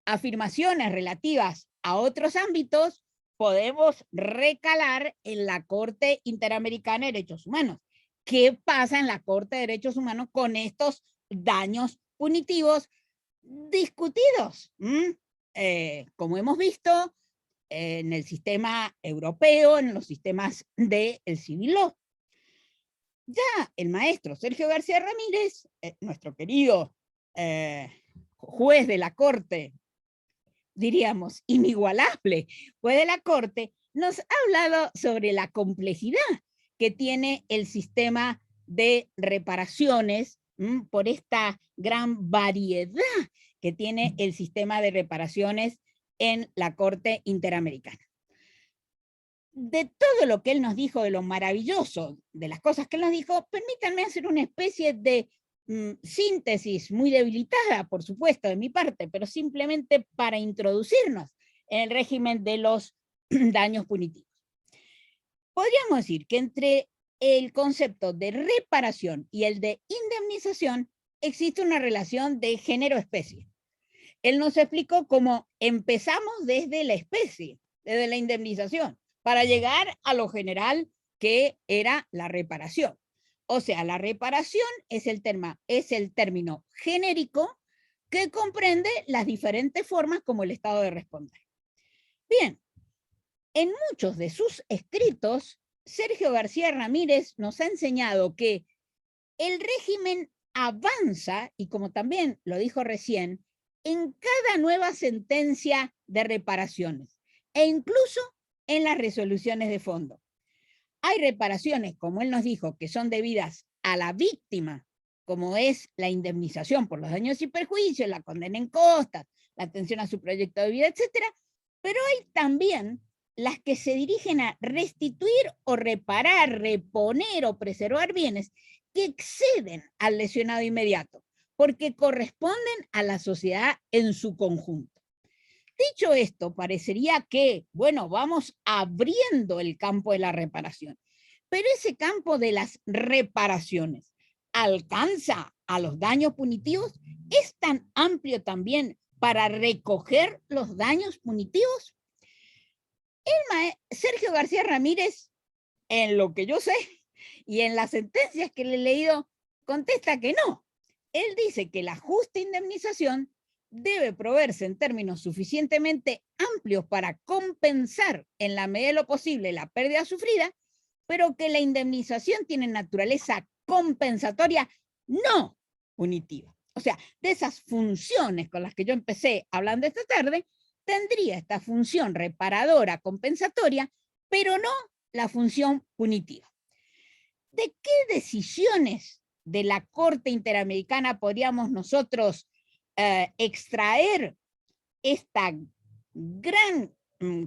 afirmaciones relativas a otros ámbitos, podemos recalar en la Corte Interamericana de Derechos Humanos. ¿Qué pasa en la Corte de Derechos Humanos con estos daños punitivos discutidos? Como hemos visto, en el sistema europeo, en los sistemas del civil law. Ya el maestro Sergio García Ramírez, nuestro querido juez de la Corte, diríamos inigualable, juez de la Corte, nos ha hablado sobre la complejidad que tiene el sistema de reparaciones por esta gran variedad que tiene el sistema de reparaciones en la Corte Interamericana. De todo lo que él nos dijo, de lo maravilloso, de las cosas que él nos dijo, permítanme hacer una especie de síntesis muy debilitada, por supuesto, de mi parte, pero simplemente para introducirnos en el régimen de los daños punitivos. Podríamos decir que entre el concepto de reparación y el de indemnización existe una relación de género-especie. Él nos explicó cómo empezamos desde la especie, desde la indemnización, para llegar a lo general que era la reparación. O sea, la reparación es el término genérico que comprende las diferentes formas como el Estado debe responder. Bien, en muchos de sus escritos, Sergio García Ramírez nos ha enseñado que el régimen avanza, y como también lo dijo recién, en cada nueva sentencia de reparaciones, e incluso en las resoluciones de fondo. Hay reparaciones, como él nos dijo, que son debidas a la víctima, como es la indemnización por los daños y perjuicios, la condena en costas, la atención a su proyecto de vida, etcétera, pero hay también las que se dirigen a restituir o reparar, reponer o preservar bienes que exceden al lesionado inmediato, porque corresponden a la sociedad en su conjunto. Dicho esto, parecería que, bueno, vamos abriendo el campo de la reparación, pero ese campo de las reparaciones alcanza a los daños punitivos, ¿es tan amplio también para recoger los daños punitivos? Sergio García Ramírez, en lo que yo sé, y en las sentencias que le he leído, contesta que no. Él dice que la justa indemnización debe proveerse en términos suficientemente amplios para compensar en la medida de lo posible la pérdida sufrida, pero que la indemnización tiene naturaleza compensatoria, no punitiva. O sea, de esas funciones con las que yo empecé hablando esta tarde, tendría esta función reparadora, compensatoria, pero no la función punitiva. ¿De qué decisiones de la Corte Interamericana podríamos nosotros extraer esta gran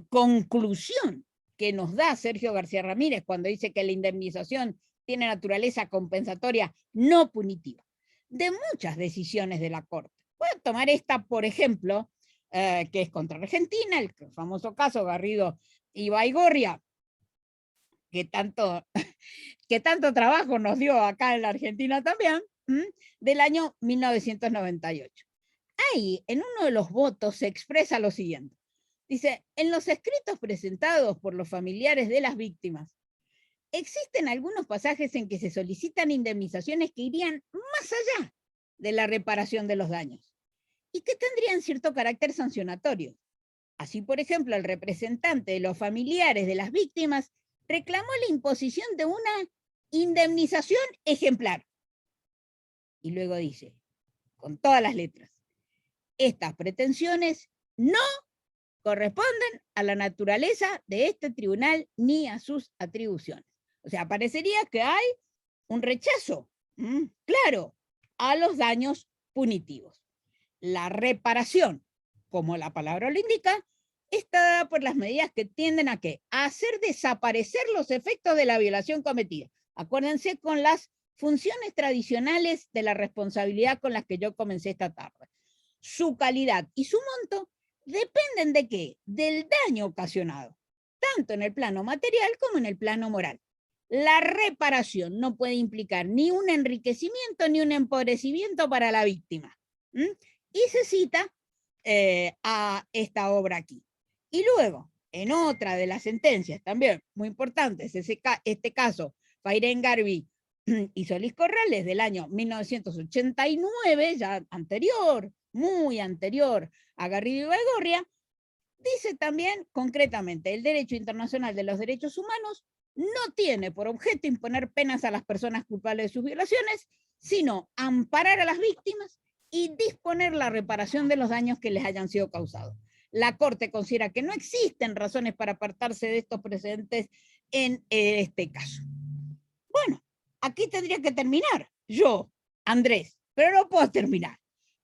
conclusión que nos da Sergio García Ramírez cuando dice que la indemnización tiene naturaleza compensatoria, no punitiva? De muchas decisiones de la Corte. Voy a tomar esta, por ejemplo, que es contra Argentina, el famoso caso Garrido y Baigorria, que tanto trabajo nos dio acá en la Argentina también, del año 1998. Ahí, en uno de los votos, se expresa lo siguiente. Dice, en los escritos presentados por los familiares de las víctimas, existen algunos pasajes en que se solicitan indemnizaciones que irían más allá de la reparación de los daños y que tendrían cierto carácter sancionatorio. Así, por ejemplo, el representante de los familiares de las víctimas reclamó la imposición de una indemnización ejemplar. Y luego dice, con todas las letras, estas pretensiones no corresponden a la naturaleza de este tribunal ni a sus atribuciones. O sea, parecería que hay un rechazo, claro, a los daños punitivos. La reparación, como la palabra lo indica, está dada por las medidas que tienden a ¿qué? A hacer desaparecer los efectos de la violación cometida. Acuérdense con las funciones tradicionales de la responsabilidad con las que yo comencé esta tarde. Su calidad y su monto dependen ¿de qué? Del daño ocasionado, tanto en el plano material como en el plano moral. La reparación no puede implicar ni un enriquecimiento ni un empobrecimiento para la víctima. Y se cita a esta obra aquí. Y luego, en otra de las sentencias, también muy importantes, este caso, Fayren Garbi y Solís Corrales, del año 1989, ya anterior, muy anterior a Garrido y Baigorria, dice también concretamente, el derecho internacional de los derechos humanos no tiene por objeto imponer penas a las personas culpables de sus violaciones, sino amparar a las víctimas y disponer la reparación de los daños que les hayan sido causados. La Corte considera que no existen razones para apartarse de estos precedentes en este caso. Bueno, aquí tendría que terminar yo, Andrés, pero no puedo terminar.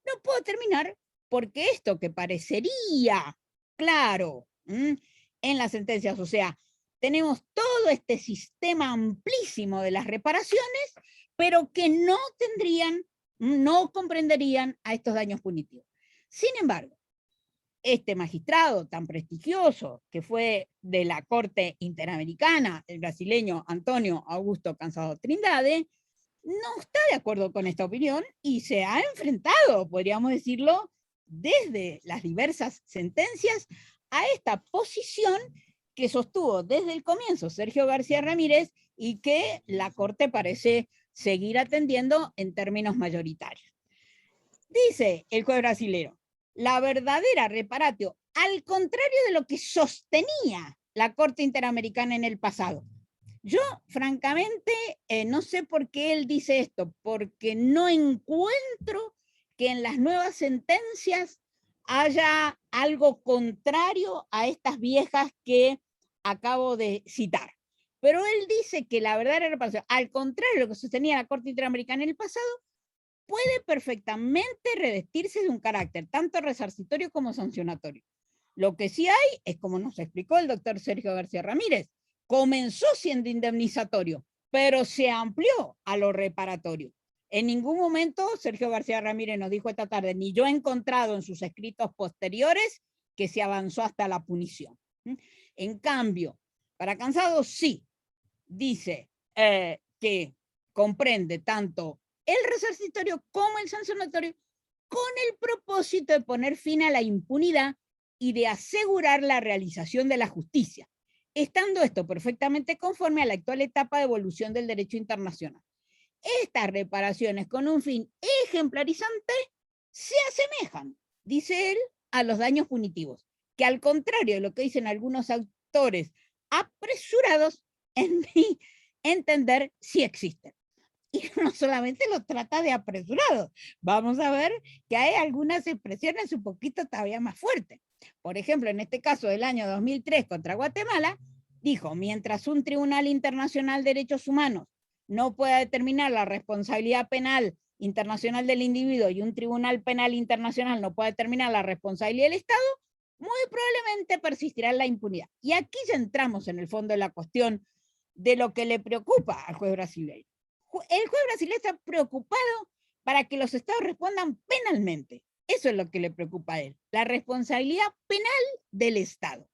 No puedo terminar porque esto que parecería claro en las sentencias, o sea, tenemos todo este sistema amplísimo de las reparaciones, pero que no tendrían, no comprenderían a estos daños punitivos. Sin embargo, este magistrado tan prestigioso que fue de la Corte Interamericana, el brasileño Antonio Augusto Cansado Trindade, no está de acuerdo con esta opinión y se ha enfrentado, podríamos decirlo, desde las diversas sentencias a esta posición que sostuvo desde el comienzo Sergio García Ramírez y que la Corte parece seguir atendiendo en términos mayoritarios. Dice el juez brasilero, la verdadera reparatio, al contrario de lo que sostenía la Corte Interamericana en el pasado. Yo, francamente, no sé por qué él dice esto, porque no encuentro que en las nuevas sentencias haya algo contrario a estas viejas que acabo de citar. Pero él dice que la verdadera reparación, al contrario de lo que sostenía la Corte Interamericana en el pasado, puede perfectamente revestirse de un carácter tanto resarcitorio como sancionatorio. Lo que sí hay es, como nos explicó el doctor Sergio García Ramírez, comenzó siendo indemnizatorio, pero se amplió a lo reparatorio. En ningún momento Sergio García Ramírez nos dijo esta tarde, ni yo he encontrado en sus escritos posteriores que se avanzó hasta la punición. En cambio, para Cansado sí, dice que comprende tanto el resarcitorio como el sancionatorio con el propósito de poner fin a la impunidad y de asegurar la realización de la justicia, estando esto perfectamente conforme a la actual etapa de evolución del derecho internacional. Estas reparaciones con un fin ejemplarizante se asemejan, dice él, a los daños punitivos, que al contrario de lo que dicen algunos autores apresurados, en mi entender, sí existen. Y no solamente lo trata de apresurados, vamos a ver que hay algunas expresiones un poquito todavía más fuertes. Por ejemplo, en este caso del año 2003 contra Guatemala, dijo, mientras un Tribunal Internacional de Derechos Humanos no pueda determinar la responsabilidad penal internacional del individuo y un Tribunal Penal Internacional no pueda determinar la responsabilidad del Estado, muy probablemente persistirá la impunidad. Y aquí centramos en el fondo de la cuestión de lo que le preocupa al juez brasileño. El juez brasileño está preocupado para que los estados respondan penalmente. Eso es lo que le preocupa a él, la responsabilidad penal del Estado.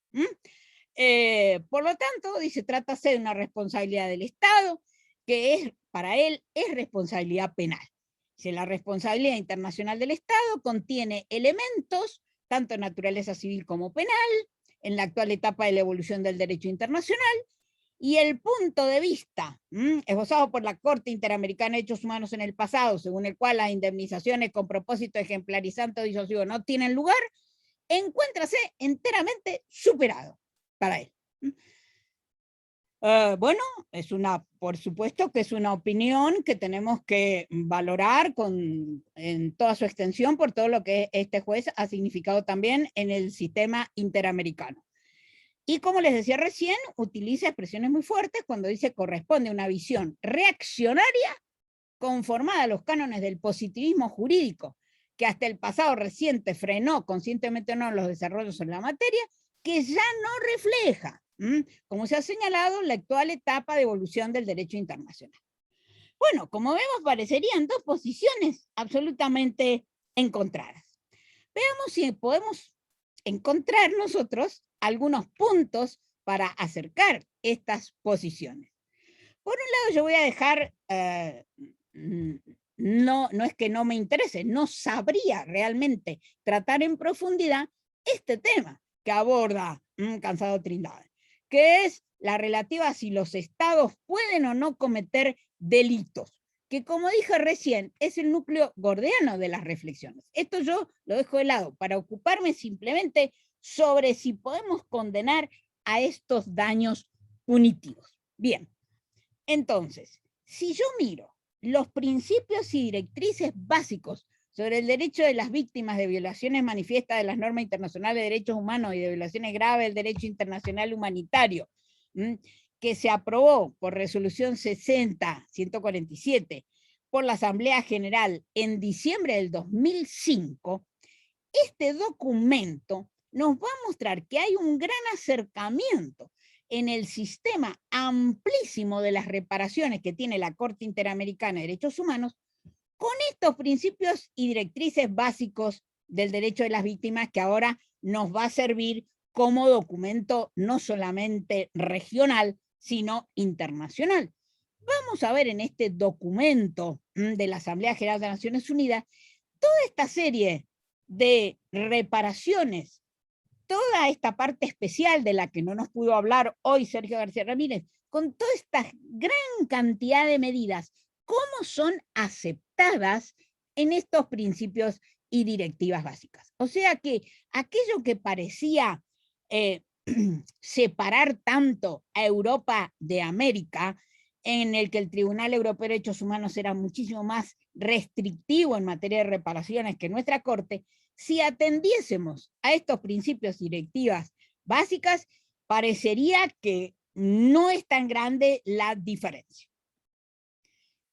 Por lo tanto, dice, trátase de una responsabilidad del Estado, que es, para él, es responsabilidad penal. Dice, la responsabilidad internacional del Estado contiene elementos, tanto de naturaleza civil como penal, en la actual etapa de la evolución del derecho internacional, y el punto de vista esbozado por la Corte Interamericana de Derechos Humanos en el pasado, según el cual las indemnizaciones con propósito ejemplarizante o disuasivo no tienen lugar, encuéntrase enteramente superado para él. Bueno, por supuesto que es una opinión que tenemos que valorar en toda su extensión por todo lo que este juez ha significado también en el sistema interamericano. Y como les decía recién, utiliza expresiones muy fuertes cuando dice corresponde a una visión reaccionaria conformada a los cánones del positivismo jurídico, que hasta el pasado reciente frenó, conscientemente o no, los desarrollos en la materia, que ya no refleja, como se ha señalado, la actual etapa de evolución del derecho internacional. Bueno, como vemos, parecerían dos posiciones absolutamente encontradas. Veamos si podemos encontrar nosotros algunos puntos para acercar estas posiciones. Por un lado, yo voy a dejar, no es que no me interese, no sabría realmente tratar en profundidad este tema que aborda Cansado Trindade, que es la relativa a si los estados pueden o no cometer delitos, que como dije recién, es el núcleo gordiano de las reflexiones. Esto yo lo dejo de lado para ocuparme simplemente sobre si podemos condenar a estos daños punitivos. Bien, entonces, si yo miro los principios y directrices básicos sobre el derecho de las víctimas de violaciones manifiestas de las normas internacionales de derechos humanos y de violaciones graves del derecho internacional humanitario, que se aprobó por resolución 60-147 por la Asamblea General en diciembre del 2005, este documento nos va a mostrar que hay un gran acercamiento en el sistema amplísimo de las reparaciones que tiene la Corte Interamericana de Derechos Humanos con estos principios y directrices básicos del derecho de las víctimas que ahora nos va a servir como documento no solamente regional, sino internacional. Vamos a ver en este documento de la Asamblea General de Naciones Unidas toda esta serie de reparaciones, toda esta parte especial de la que no nos pudo hablar hoy Sergio García Ramírez, con toda esta gran cantidad de medidas, cómo son aceptadas en estos principios y directivas básicas. O sea que aquello que parecía separar tanto a Europa de América, en el que el Tribunal Europeo de Derechos Humanos era muchísimo más restrictivo en materia de reparaciones que nuestra Corte, si atendiésemos a estos principios y directivas básicas, parecería que no es tan grande la diferencia.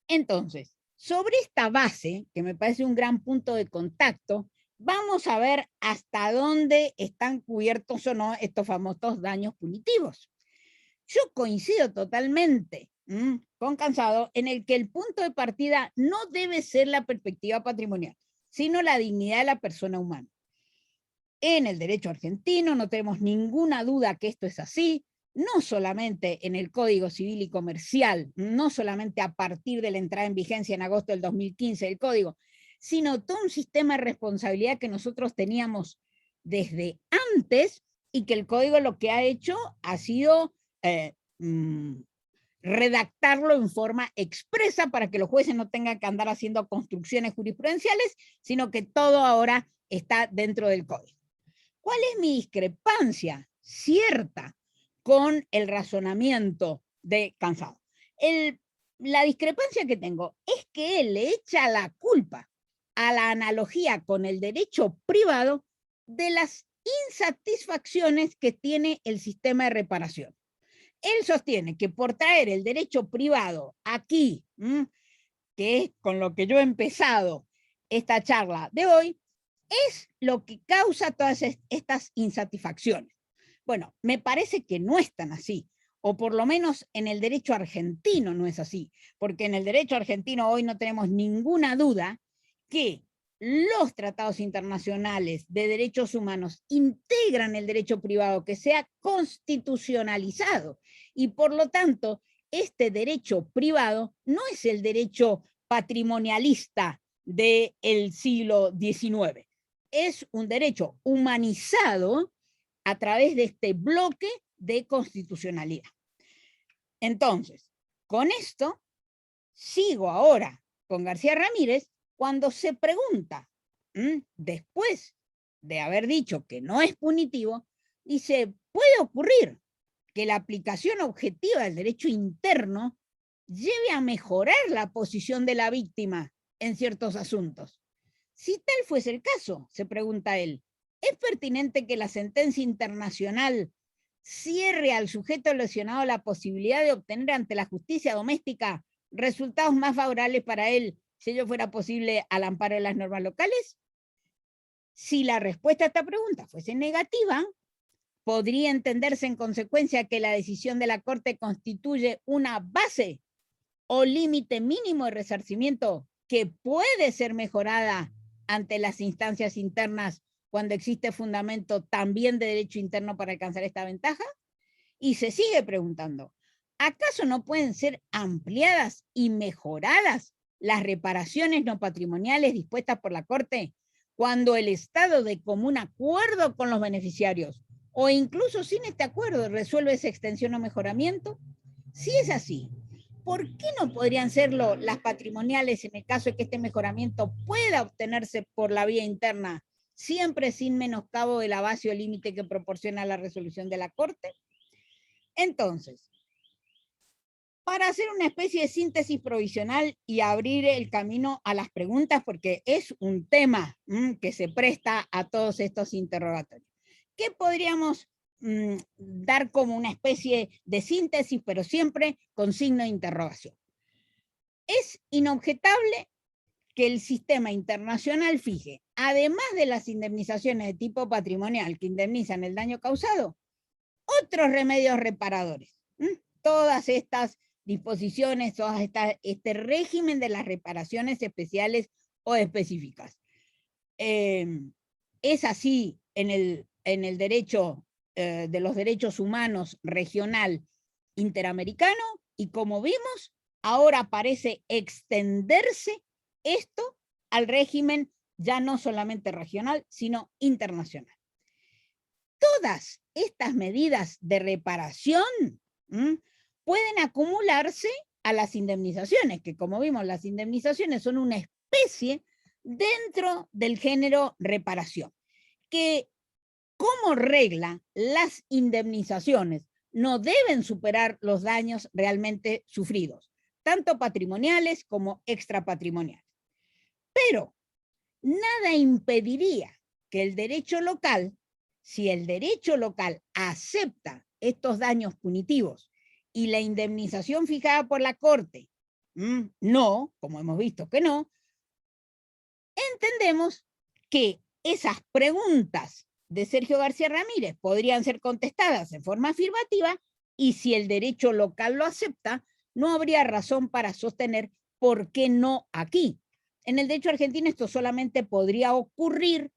Entonces, sobre esta base, que me parece un gran punto de contacto, vamos a ver hasta dónde están cubiertos o no estos famosos daños punitivos. Yo coincido totalmente con Cansado en el que el punto de partida no debe ser la perspectiva patrimonial, sino la dignidad de la persona humana. En el derecho argentino no tenemos ninguna duda que esto es así, no solamente en el Código Civil y Comercial, no solamente a partir de la entrada en vigencia en agosto del 2015 del Código, sino todo un sistema de responsabilidad que nosotros teníamos desde antes y que el código lo que ha hecho ha sido redactarlo en forma expresa para que los jueces no tengan que andar haciendo construcciones jurisprudenciales, sino que todo ahora está dentro del código. ¿Cuál es mi discrepancia cierta con el razonamiento de Cansado? La discrepancia que tengo es que él le echa la culpa a la analogía con el derecho privado de las insatisfacciones que tiene el sistema de reparación. Él sostiene que por traer el derecho privado aquí, que es con lo que yo he empezado esta charla de hoy, es lo que causa todas estas insatisfacciones. Bueno, me parece que no es tan así, o por lo menos en el derecho argentino no es así, porque en el derecho argentino hoy no tenemos ninguna duda que los tratados internacionales de derechos humanos integran el derecho privado que sea constitucionalizado y por lo tanto este derecho privado no es el derecho patrimonialista del siglo XIX, es un derecho humanizado a través de este bloque de constitucionalidad. Entonces, con esto sigo ahora con García Ramírez cuando se pregunta, después de haber dicho que no es punitivo, dice, puede ocurrir que la aplicación objetiva del derecho interno lleve a mejorar la posición de la víctima en ciertos asuntos. Si tal fuese el caso, se pregunta él, ¿es pertinente que la sentencia internacional cierre al sujeto lesionado la posibilidad de obtener ante la justicia doméstica resultados más favorables para él si ello fuera posible al amparo de las normas locales? Si la respuesta a esta pregunta fuese negativa, podría entenderse en consecuencia que la decisión de la Corte constituye una base o límite mínimo de resarcimiento que puede ser mejorada ante las instancias internas cuando existe fundamento también de derecho interno para alcanzar esta ventaja. Y se sigue preguntando, ¿acaso no pueden ser ampliadas y mejoradas las reparaciones no patrimoniales dispuestas por la Corte cuando el Estado de común acuerdo con los beneficiarios o incluso sin este acuerdo resuelve esa extensión o mejoramiento? Si es así, ¿por qué no podrían serlo las patrimoniales en el caso de que este mejoramiento pueda obtenerse por la vía interna, siempre sin menoscabo de la base o límite que proporciona la resolución de la Corte? Entonces, para hacer una especie de síntesis provisional y abrir el camino a las preguntas, porque es un tema que se presta a todos estos interrogatorios, ¿qué podríamos dar como una especie de síntesis, pero siempre con signo de interrogación? Es inobjetable que el sistema internacional fije, además de las indemnizaciones de tipo patrimonial que indemnizan el daño causado, otros remedios reparadores. Todas estas disposiciones, este régimen de las reparaciones especiales o específicas. Es así en el derecho de los derechos humanos regional interamericano y como vimos, ahora parece extenderse esto al régimen ya no solamente regional, sino internacional. Todas estas medidas de reparación pueden acumularse a las indemnizaciones, que como vimos, las indemnizaciones son una especie dentro del género reparación, que como regla las indemnizaciones no deben superar los daños realmente sufridos, tanto patrimoniales como extrapatrimoniales. Pero nada impediría que el derecho local, si el derecho local acepta estos daños punitivos y la indemnización fijada por la Corte no, como hemos visto que no, entendemos que esas preguntas de Sergio García Ramírez podrían ser contestadas en forma afirmativa y si el derecho local lo acepta, no habría razón para sostener por qué no aquí. En el derecho argentino esto solamente podría ocurrir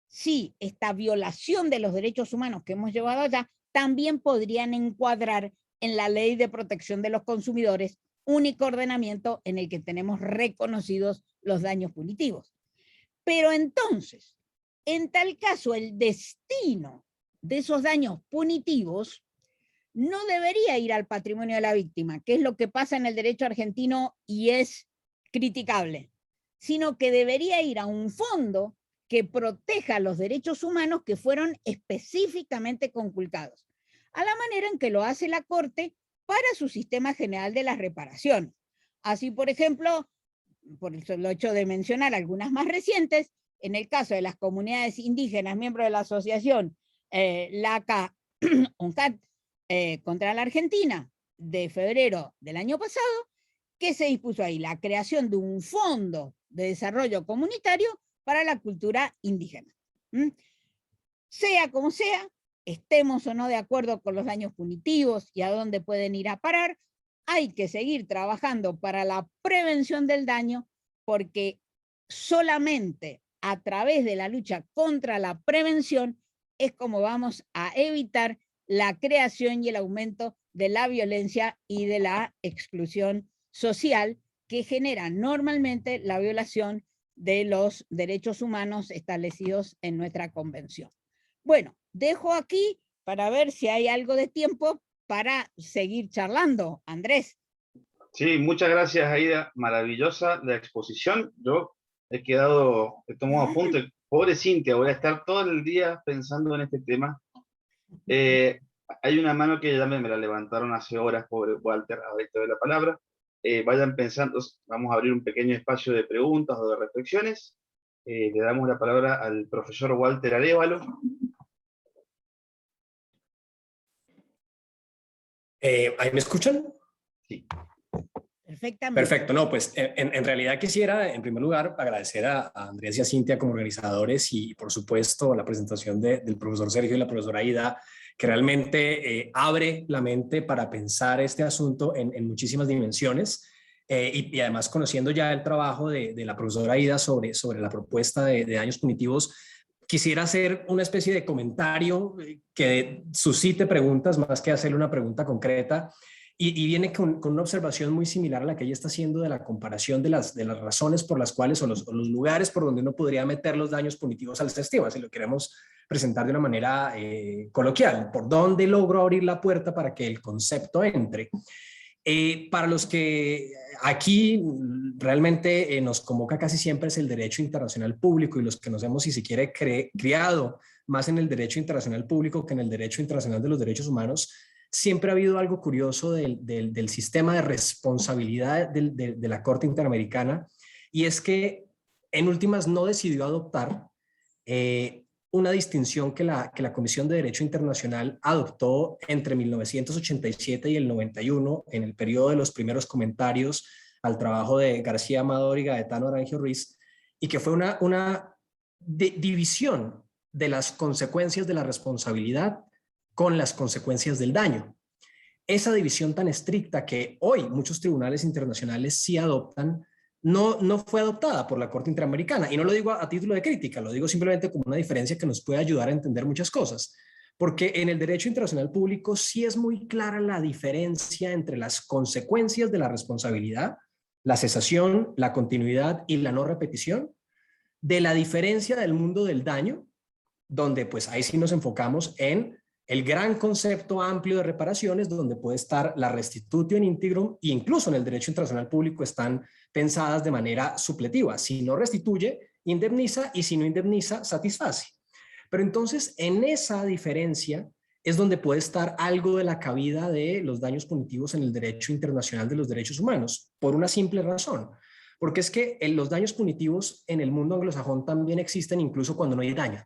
si esta violación de los derechos humanos que hemos llevado allá también podrían encuadrar en la Ley de Protección de los Consumidores, único ordenamiento en el que tenemos reconocidos los daños punitivos. Pero entonces, En tal caso, el destino de esos daños punitivos no debería ir al patrimonio de la víctima, que es lo que pasa en el derecho argentino y es criticable, sino que debería ir a un fondo que proteja los derechos humanos que fueron específicamente conculcados, a la manera en que lo hace la Corte para su sistema general de las reparaciones. Así, por ejemplo, por el hecho de mencionar algunas más recientes, en el caso de las comunidades indígenas, miembros de la asociación LACA UNCAT contra la Argentina, de febrero del año pasado, que se dispuso ahí la creación de un fondo de desarrollo comunitario para la cultura indígena. Sea como sea, estemos o no de acuerdo con los daños punitivos y a dónde pueden ir a parar, hay que seguir trabajando para la prevención del daño, porque solamente a través de la lucha contra la prevención es como vamos a evitar la creación y el aumento de la violencia y de la exclusión social que genera normalmente la violación de los derechos humanos establecidos en nuestra convención. Bueno, dejo aquí para ver si hay algo de tiempo para seguir charlando. Andrés. Sí, muchas gracias, Aida. Maravillosa la exposición. Yo he tomado apuntes. Pobre Cintia, voy a estar todo el día pensando en este tema. Hay una mano que ya me la levantaron hace horas, pobre Walter, ahora te doy la palabra. Vayan pensando, vamos a abrir un pequeño espacio de preguntas o de reflexiones. Le damos la palabra al profesor Walter Arévalo. ¿Ahí me escuchan? Sí. Perfectamente. Perfecto, no, pues en realidad quisiera en primer lugar agradecer a Andrés y a Cintia como organizadores y por supuesto la presentación del profesor Sergio y la profesora Aida, que realmente abre la mente para pensar este asunto en muchísimas dimensiones y además conociendo ya el trabajo de la profesora Aida sobre la propuesta de daños punitivos, quisiera hacer una especie de comentario que suscite preguntas más que hacerle una pregunta concreta. Y viene con una observación muy similar a la que ella está haciendo de la comparación de las razones por las cuales o los lugares por donde uno podría meter los daños punitivos al sistema, si lo queremos presentar de una manera coloquial. ¿Por dónde logro abrir la puerta para que el concepto entre? Para los que aquí realmente nos convoca casi siempre es el derecho internacional público y los que nos hemos, si se quiere, criado más en el derecho internacional público que en el derecho internacional de los derechos humanos, siempre ha habido algo curioso del sistema de responsabilidad de la Corte Interamericana, y es que en últimas no decidió adoptar una distinción que la Comisión de Derecho Internacional adoptó entre 1987 y el 91 en el periodo de los primeros comentarios al trabajo de García Amador y Gaetano Arangio Ruiz, y que fue una división de las consecuencias de la responsabilidad con las consecuencias del daño. Esa división tan estricta que hoy muchos tribunales internacionales sí adoptan, no fue adoptada por la Corte Interamericana. Y no lo digo a título de crítica, lo digo simplemente como una diferencia que nos puede ayudar a entender muchas cosas. Porque en el derecho internacional público sí es muy clara la diferencia entre las consecuencias de la responsabilidad, la cesación, la continuidad y la no repetición, de la diferencia del mundo del daño, donde pues ahí sí nos enfocamos en el gran concepto amplio de reparaciones, donde puede estar la restitutio in integrum, e incluso en el derecho internacional público están pensadas de manera supletiva. Si no restituye, indemniza, y si no indemniza, satisface. Pero entonces, en esa diferencia es donde puede estar algo de la cabida de los daños punitivos en el derecho internacional de los derechos humanos, por una simple razón. Porque es que los daños punitivos en el mundo anglosajón también existen incluso cuando no hay daño,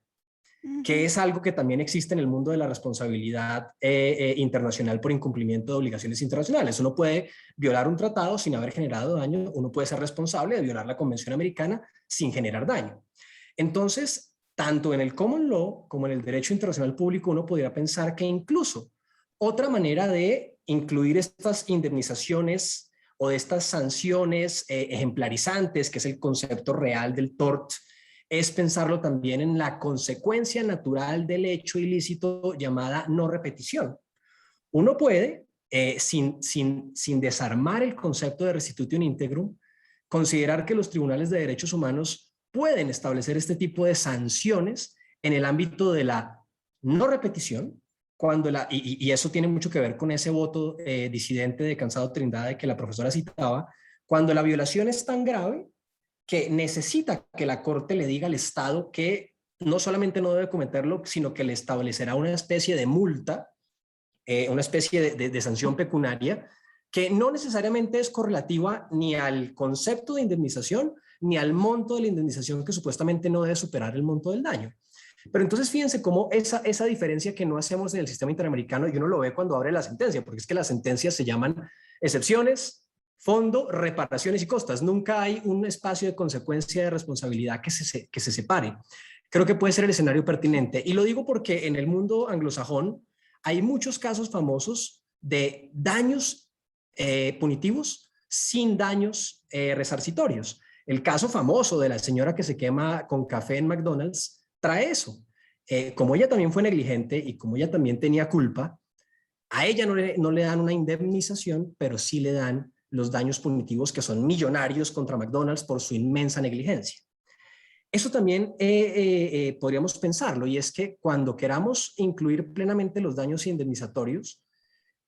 que es algo que también existe en el mundo de la responsabilidad internacional por incumplimiento de obligaciones internacionales. Uno puede violar un tratado sin haber generado daño, uno puede ser responsable de violar la Convención Americana sin generar daño. Entonces, tanto en el common law como en el derecho internacional público, uno podría pensar que incluso otra manera de incluir estas indemnizaciones o de estas sanciones ejemplarizantes, que es el concepto real del tort, es pensarlo también en la consecuencia natural del hecho ilícito llamada no repetición. Uno puede, sin desarmar el concepto de restitutio in integrum, considerar que los tribunales de derechos humanos pueden establecer este tipo de sanciones en el ámbito de la no repetición, y eso tiene mucho que ver con ese voto disidente de Cansado Trindade que la profesora citaba, cuando la violación es tan grave que necesita que la Corte le diga al Estado que no solamente no debe cometerlo, sino que le establecerá una especie de multa, una especie de sanción pecuniaria, que no necesariamente es correlativa ni al concepto de indemnización, ni al monto de la indemnización, que supuestamente no debe superar el monto del daño. Pero entonces fíjense cómo esa diferencia que no hacemos en el sistema interamericano, y uno lo ve cuando abre la sentencia, porque es que las sentencias se llaman excepciones, fondo, reparaciones y costas. Nunca hay un espacio de consecuencia de responsabilidad que se separe. Creo que puede ser el escenario pertinente. Y lo digo porque en el mundo anglosajón hay muchos casos famosos de daños punitivos sin daños resarcitorios. El caso famoso de la señora que se quema con café en McDonald's trae eso. Como ella también fue negligente y como ella también tenía culpa, a ella no le dan una indemnización, pero sí le dan los daños punitivos que son millonarios contra McDonald's por su inmensa negligencia. Eso también podríamos pensarlo, y es que cuando queramos incluir plenamente los daños indemnizatorios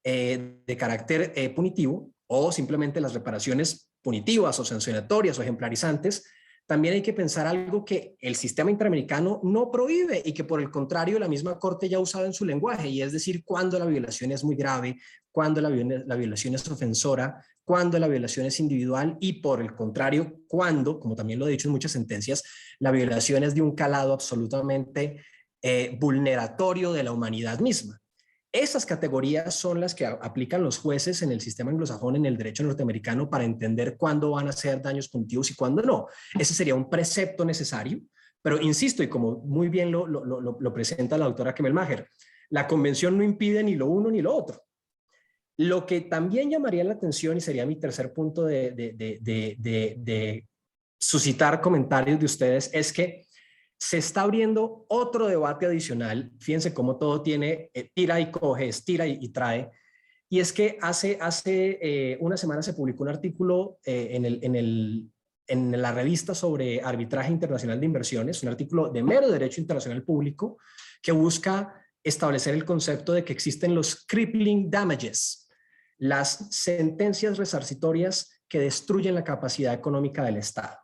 de carácter punitivo, o simplemente las reparaciones punitivas o sancionatorias o ejemplarizantes, también hay que pensar algo que el sistema interamericano no prohíbe y que por el contrario la misma Corte ya ha usado en su lenguaje, y es decir, cuando la violación es muy grave, cuando la violación es ofensora, cuando la violación es individual, y por el contrario, cuando, como también lo he dicho en muchas sentencias, la violación es de un calado absolutamente vulneratorio de la humanidad misma. Esas categorías son las que aplican los jueces en el sistema anglosajón, en el derecho norteamericano, para entender cuándo van a ser daños punitivos y cuándo no. Ese sería un precepto necesario, pero insisto, y como muy bien lo presenta la doctora Kemmelmacher, la convención no impide ni lo uno ni lo otro. Lo que también llamaría la atención, y sería mi tercer punto de suscitar comentarios de ustedes, es que se está abriendo otro debate adicional. Fíjense cómo todo tiene tira y coge, estira y trae. Y es que hace una semana se publicó un artículo en la revista sobre arbitraje internacional de inversiones, un artículo de mero derecho internacional público que busca establecer el concepto de que existen los crippling damages, las sentencias resarcitorias que destruyen la capacidad económica del Estado.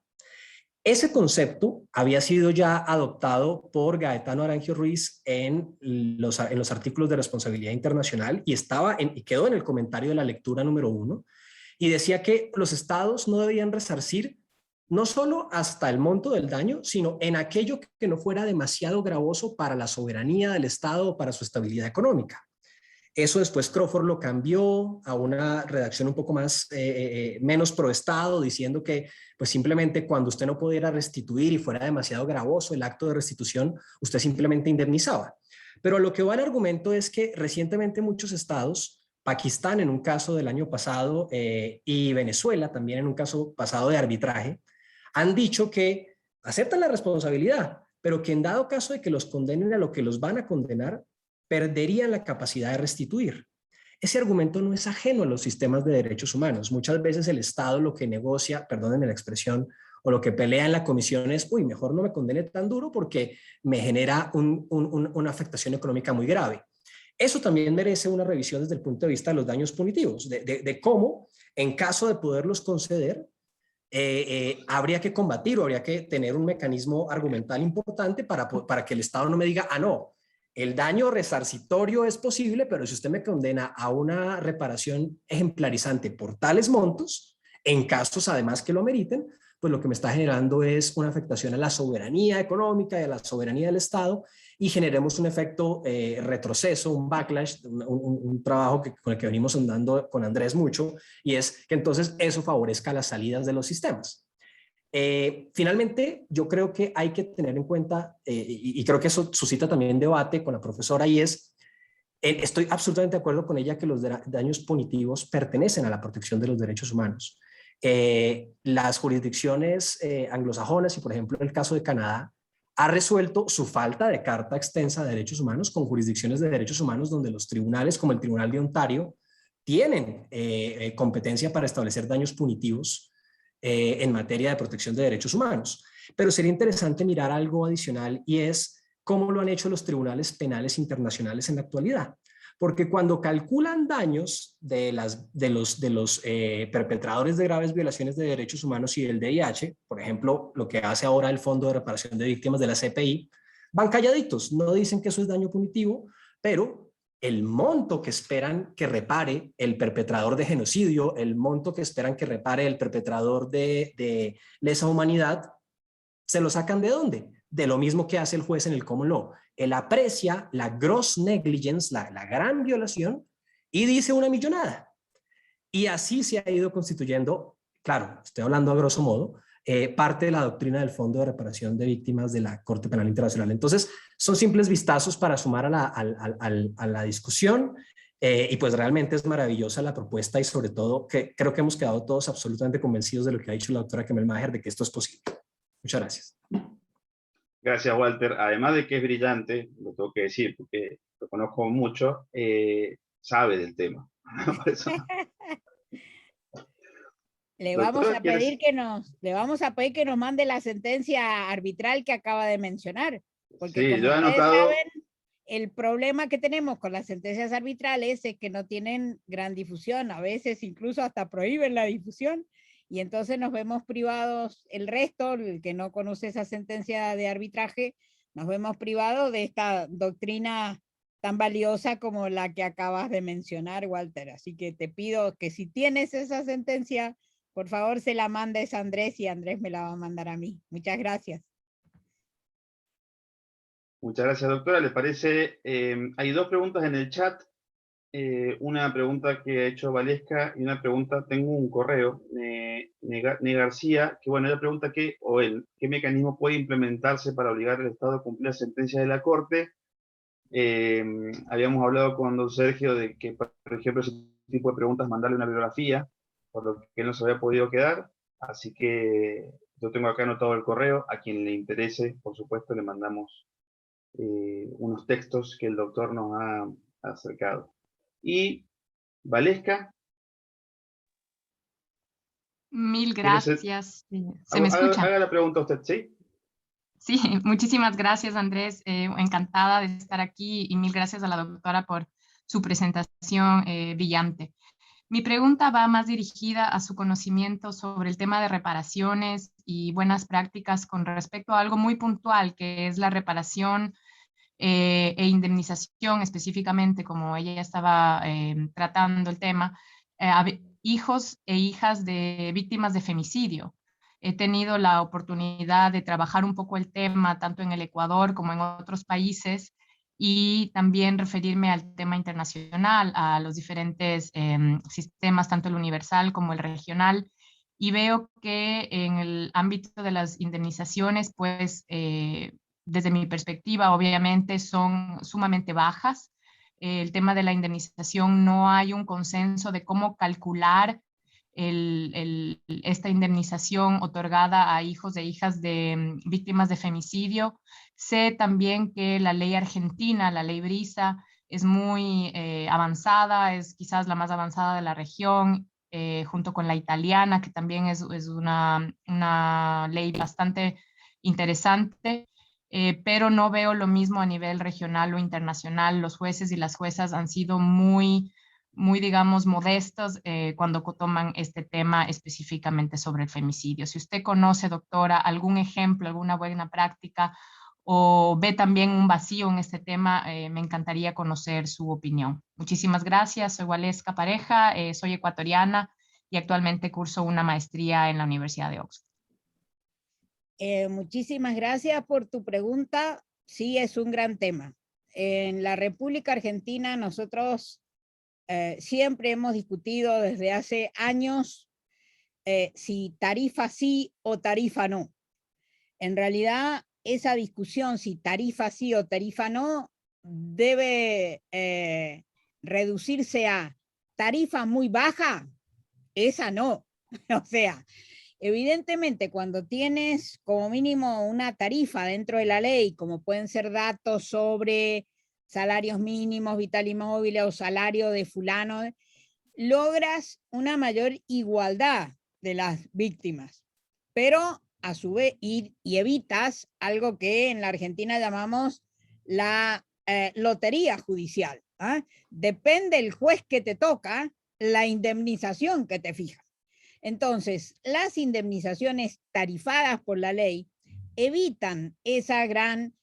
Ese concepto había sido ya adoptado por Gaetano Aranjo Ruiz en los artículos de responsabilidad internacional, y quedó en el comentario de la lectura número 1, y decía que los estados no debían resarcir no solo hasta el monto del daño, sino en aquello que no fuera demasiado gravoso para la soberanía del estado o para su estabilidad económica. Eso después Crawford lo cambió a una redacción un poco más, menos pro Estado, diciendo que pues simplemente cuando usted no pudiera restituir y fuera demasiado gravoso el acto de restitución, usted simplemente indemnizaba. Pero lo que va el argumento es que recientemente muchos estados, Pakistán en un caso del año pasado y Venezuela también en un caso pasado de arbitraje, han dicho que aceptan la responsabilidad, pero que en dado caso de que los condenen a lo que los van a condenar, perderían la capacidad de restituir. Ese argumento no es ajeno a los sistemas de derechos humanos. Muchas veces el Estado lo que negocia, perdónenme la expresión, o lo que pelea en la comisión es, uy, mejor no me condene tan duro porque me genera una afectación económica muy grave. Eso también merece una revisión desde el punto de vista de los daños punitivos, de cómo, en caso de poderlos conceder, habría que combatir o habría que tener un mecanismo argumental importante para que el Estado no me diga, ah, no, el daño resarcitorio es posible, pero si usted me condena a una reparación ejemplarizante por tales montos, en casos además que lo ameriten, pues lo que me está generando es una afectación a la soberanía económica y a la soberanía del Estado, y generemos un efecto retroceso, un backlash, un trabajo con el que venimos andando con Andrés mucho, y es que entonces eso favorezca las salidas de los sistemas. Finalmente, yo creo que hay que tener en cuenta, y creo que eso suscita también debate con la profesora, y es, estoy absolutamente de acuerdo con ella que los daños punitivos pertenecen a la protección de los derechos humanos. Las jurisdicciones anglosajonas, y por ejemplo el caso de Canadá, ha resuelto su falta de carta extensa de derechos humanos con jurisdicciones de derechos humanos donde los tribunales, como el Tribunal de Ontario, tienen competencia para establecer daños punitivos en materia de protección de derechos humanos. Pero sería interesante mirar algo adicional y es cómo lo han hecho los tribunales penales internacionales en la actualidad. Porque cuando calculan daños de los perpetradores de graves violaciones de derechos humanos y del VIH, por ejemplo, lo que hace ahora el Fondo de Reparación de Víctimas de la CPI, van calladitos, no dicen que eso es daño punitivo, pero el monto que esperan que repare el perpetrador de genocidio, el monto que esperan que repare el perpetrador de lesa humanidad, ¿se lo sacan de dónde? De lo mismo que hace el juez en el common law. Él aprecia la gross negligence, la gran violación, y dice una millonada. Y así se ha ido constituyendo, claro, estoy hablando a grosso modo, parte de la doctrina del Fondo de Reparación de Víctimas de la Corte Penal Internacional. Entonces, son simples vistazos para sumar a la discusión, y pues realmente es maravillosa la propuesta y sobre todo que creo que hemos quedado todos absolutamente convencidos de lo que ha dicho la doctora Kemel Maher, de que esto es posible. Muchas gracias. Gracias, Walter. Además de que es brillante, lo tengo que decir porque lo conozco mucho, sabe del tema. Por eso. Le vamos a pedir que nos mande la sentencia arbitral que acaba de mencionar. Porque sí, como yo he ustedes anotado... saben, el problema que tenemos con las sentencias arbitrales es que no tienen gran difusión. A veces incluso hasta prohíben la difusión. Y entonces nos vemos privados, el resto, el que no conoce esa sentencia de arbitraje, nos vemos privados de esta doctrina tan valiosa como la que acabas de mencionar, Walter. Así que te pido que si tienes esa sentencia, por favor se la mandes a Andrés y Andrés me la va a mandar a mí. Muchas gracias. Muchas gracias, doctora. ¿Le parece? Hay dos preguntas en el chat. Una pregunta que ha hecho Valesca y una pregunta, tengo un correo, Ne García, que bueno, ella pregunta qué mecanismo puede implementarse para obligar al Estado a cumplir la sentencia de la Corte. Habíamos hablado con don Sergio de que, por ejemplo, ese tipo de preguntas, mandarle una bibliografía, por lo que él no se había podido quedar, así que yo tengo acá anotado el correo, a quien le interese, por supuesto, le mandamos unos textos que el doctor nos ha acercado. Y Valesca. Mil gracias. ¿Se me escucha? Haga la pregunta usted, ¿sí? Sí, muchísimas gracias, Andrés. Encantada de estar aquí y mil gracias a la doctora por su presentación brillante. Mi pregunta va más dirigida a su conocimiento sobre el tema de reparaciones y buenas prácticas con respecto a algo muy puntual, que es la reparación e indemnización específicamente, como ella ya estaba tratando el tema, a hijos e hijas de víctimas de femicidio. He tenido la oportunidad de trabajar un poco el tema tanto en el Ecuador como en otros países y también referirme al tema internacional, a los diferentes sistemas, tanto el universal como el regional, y veo que en el ámbito de las indemnizaciones, pues desde mi perspectiva, obviamente son sumamente bajas. El tema de la indemnización, no hay un consenso de cómo calcular esta indemnización otorgada a hijos e hijas de víctimas de femicidio. Sé también que la ley argentina, la ley Brisa, es muy avanzada, es quizás la más avanzada de la región, junto con la italiana, que también es una ley bastante interesante. Pero no veo lo mismo a nivel regional o internacional. Los jueces y las juezas han sido muy, digamos, modestos cuando toman este tema específicamente sobre el femicidio. Si usted conoce, doctora, algún ejemplo, alguna buena práctica o ve también un vacío en este tema, me encantaría conocer su opinión. Muchísimas gracias. Soy Valesca Pareja, soy ecuatoriana y actualmente curso una maestría en la Universidad de Oxford. Muchísimas gracias por tu pregunta. Sí, es un gran tema. En la República Argentina nosotros siempre hemos discutido desde hace años si tarifa sí o tarifa no. En realidad, esa discusión si tarifa sí o tarifa no debe reducirse a tarifa muy baja, esa no. O sea, evidentemente, cuando tienes como mínimo una tarifa dentro de la ley, como pueden ser datos sobre salarios mínimos, vital y móvil o salario de fulano, logras una mayor igualdad de las víctimas. Pero a su vez, y evitas algo que en la Argentina llamamos la lotería judicial. ¿Ah? Depende el juez que te toca, la indemnización que te fija. Entonces, las indemnizaciones tarifadas por la ley evitan esa gran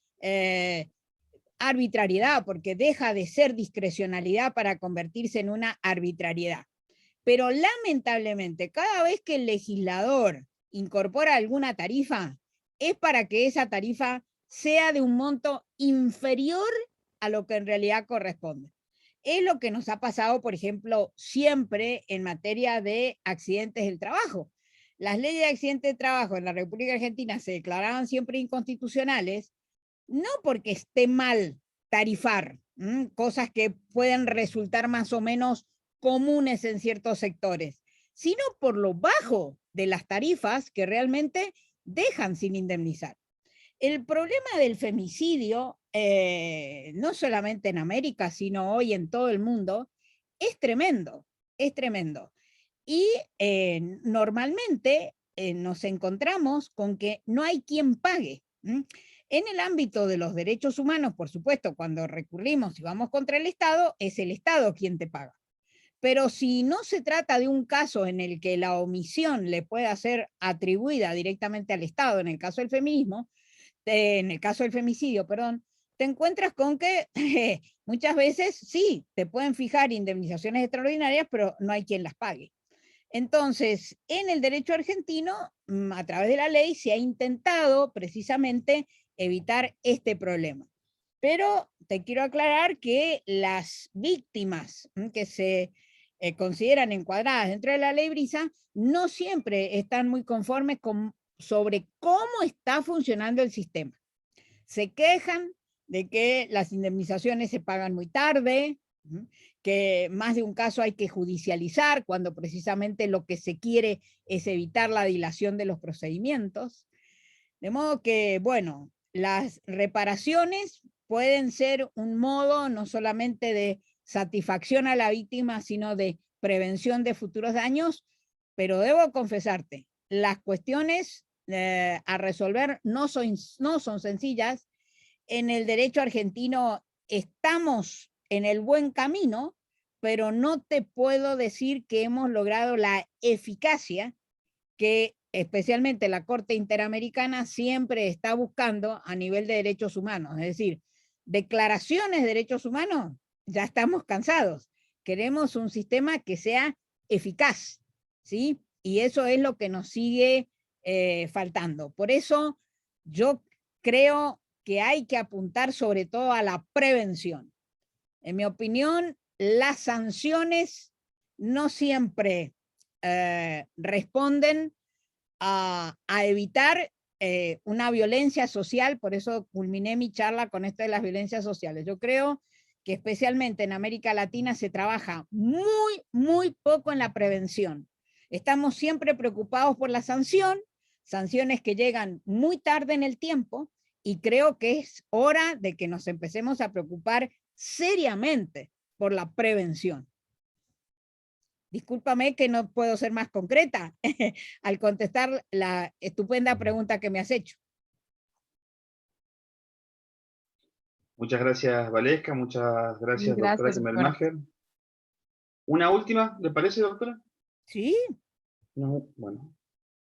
arbitrariedad, porque deja de ser discrecionalidad para convertirse en una arbitrariedad. Pero lamentablemente, cada vez que el legislador incorpora alguna tarifa, es para que esa tarifa sea de un monto inferior a lo que en realidad corresponde. Es lo que nos ha pasado, por ejemplo, siempre en materia de accidentes del trabajo. Las leyes de accidentes de trabajo en la República Argentina se declaraban siempre inconstitucionales, no porque esté mal tarifar, cosas que pueden resultar más o menos comunes en ciertos sectores, sino por lo bajo de las tarifas que realmente dejan sin indemnizar. El problema del femicidio, no solamente en América, sino hoy en todo el mundo, es tremendo, es tremendo. Y normalmente nos encontramos con que no hay quien pague. En el ámbito de los derechos humanos, por supuesto, cuando recurrimos y vamos contra el Estado, es el Estado quien te paga. Pero si no se trata de un caso en el que la omisión le pueda ser atribuida directamente al Estado, en el caso del feminismo, en el caso del femicidio, perdón, te encuentras con que muchas veces sí, te pueden fijar indemnizaciones extraordinarias, pero no hay quien las pague. Entonces, en el derecho argentino, a través de la ley, se ha intentado precisamente evitar este problema. Pero te quiero aclarar que las víctimas que se consideran encuadradas dentro de la ley Brisa no siempre están muy conformes sobre cómo está funcionando el sistema. Se quejan de que las indemnizaciones se pagan muy tarde, que más de un caso hay que judicializar cuando precisamente lo que se quiere es evitar la dilación de los procedimientos. De modo que, bueno, las reparaciones pueden ser un modo no solamente de satisfacción a la víctima, sino de prevención de futuros daños, pero debo confesarte, las cuestiones a resolver no son sencillas. En el derecho argentino estamos en el buen camino, pero no te puedo decir que hemos logrado la eficacia que especialmente la Corte Interamericana siempre está buscando a nivel de derechos humanos. Es decir, declaraciones de derechos humanos, ya estamos cansados. Queremos un sistema que sea eficaz, ¿sí? Y eso es lo que nos sigue faltando. Por eso yo creo que hay que apuntar sobre todo a la prevención. En mi opinión, las sanciones no siempre responden a evitar una violencia social, por eso culminé mi charla con esto de las violencias sociales. Yo creo que especialmente en América Latina se trabaja muy poco en la prevención. Estamos siempre preocupados por la sanción, sanciones que llegan muy tarde en el tiempo, y creo que es hora de que nos empecemos a preocupar seriamente por la prevención. Discúlpame que no puedo ser más concreta al contestar la estupenda pregunta que me has hecho. Muchas gracias, Valesca. Muchas gracias, doctora Gracias, doctora. Kemmelmacher. ¿Una última, le parece, doctora? Sí. No, bueno.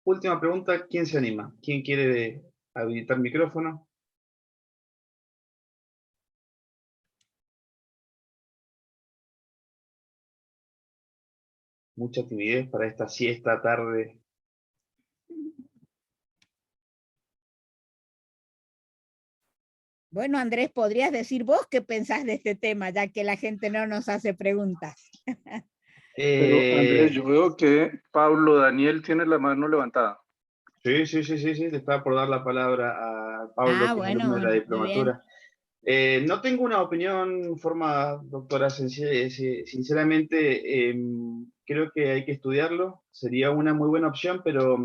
Última pregunta, ¿quién se anima? ¿Quién quiere habilitar micrófono? Mucha timidez para esta siesta tarde. Bueno, Andrés, ¿podrías decir vos qué pensás de este tema, ya que la gente no nos hace preguntas? Pero Andrés, yo veo que Pablo Daniel tiene la mano levantada. Sí, le estaba por dar la palabra a Pablo, que es alumno de la muy bien. diplomatura. No tengo una opinión formada, doctora, sinceramente creo que hay que estudiarlo, sería una muy buena opción, pero